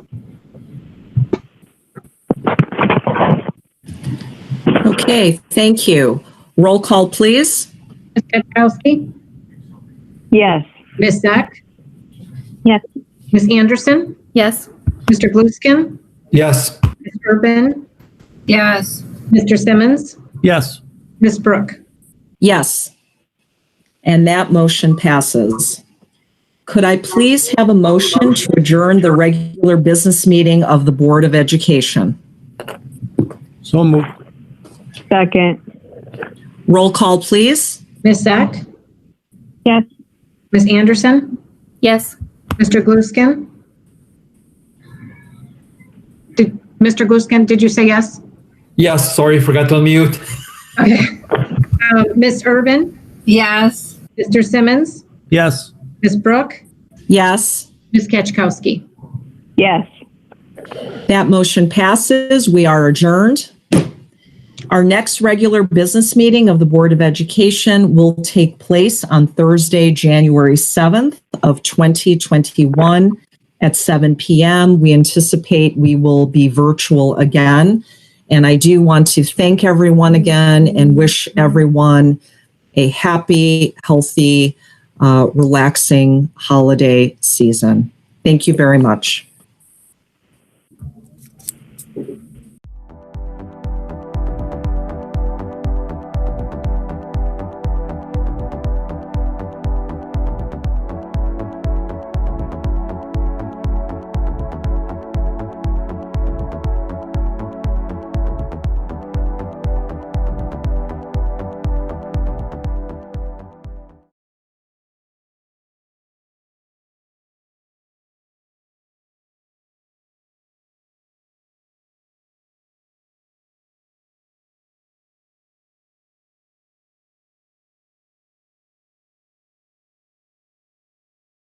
Okay, thank you. Roll call, please. Ms. Kaczkowski? Yes. Ms. Zek? Yes. Ms. Anderson? Yes. Mr. Gluskin? Yes. Ms. Urban? Yes. Mr. Simmons? Yes. Ms. Brooke? Yes. And that motion passes. Could I please have a motion to adjourn the regular business meeting of the Board of Education? So moved. Second. Roll call, please. Ms. Zek? Yes. Ms. Anderson? Yes. Mr. Gluskin? Mr. Gluskin, did you say yes? Yes, sorry, forgot to unmute. Okay. Ms. Urban? Yes. Mr. Simmons? Yes. Ms. Brooke? Yes. Ms. Kaczkowski? Yes. That motion passes. We are adjourned. Our next regular business meeting of the Board of Education will take place on Thursday, January 7th of 2021 at 7 p.m. We anticipate we will be virtual again. And I do want to thank everyone again and wish everyone a happy, healthy, relaxing holiday season. Thank you very much.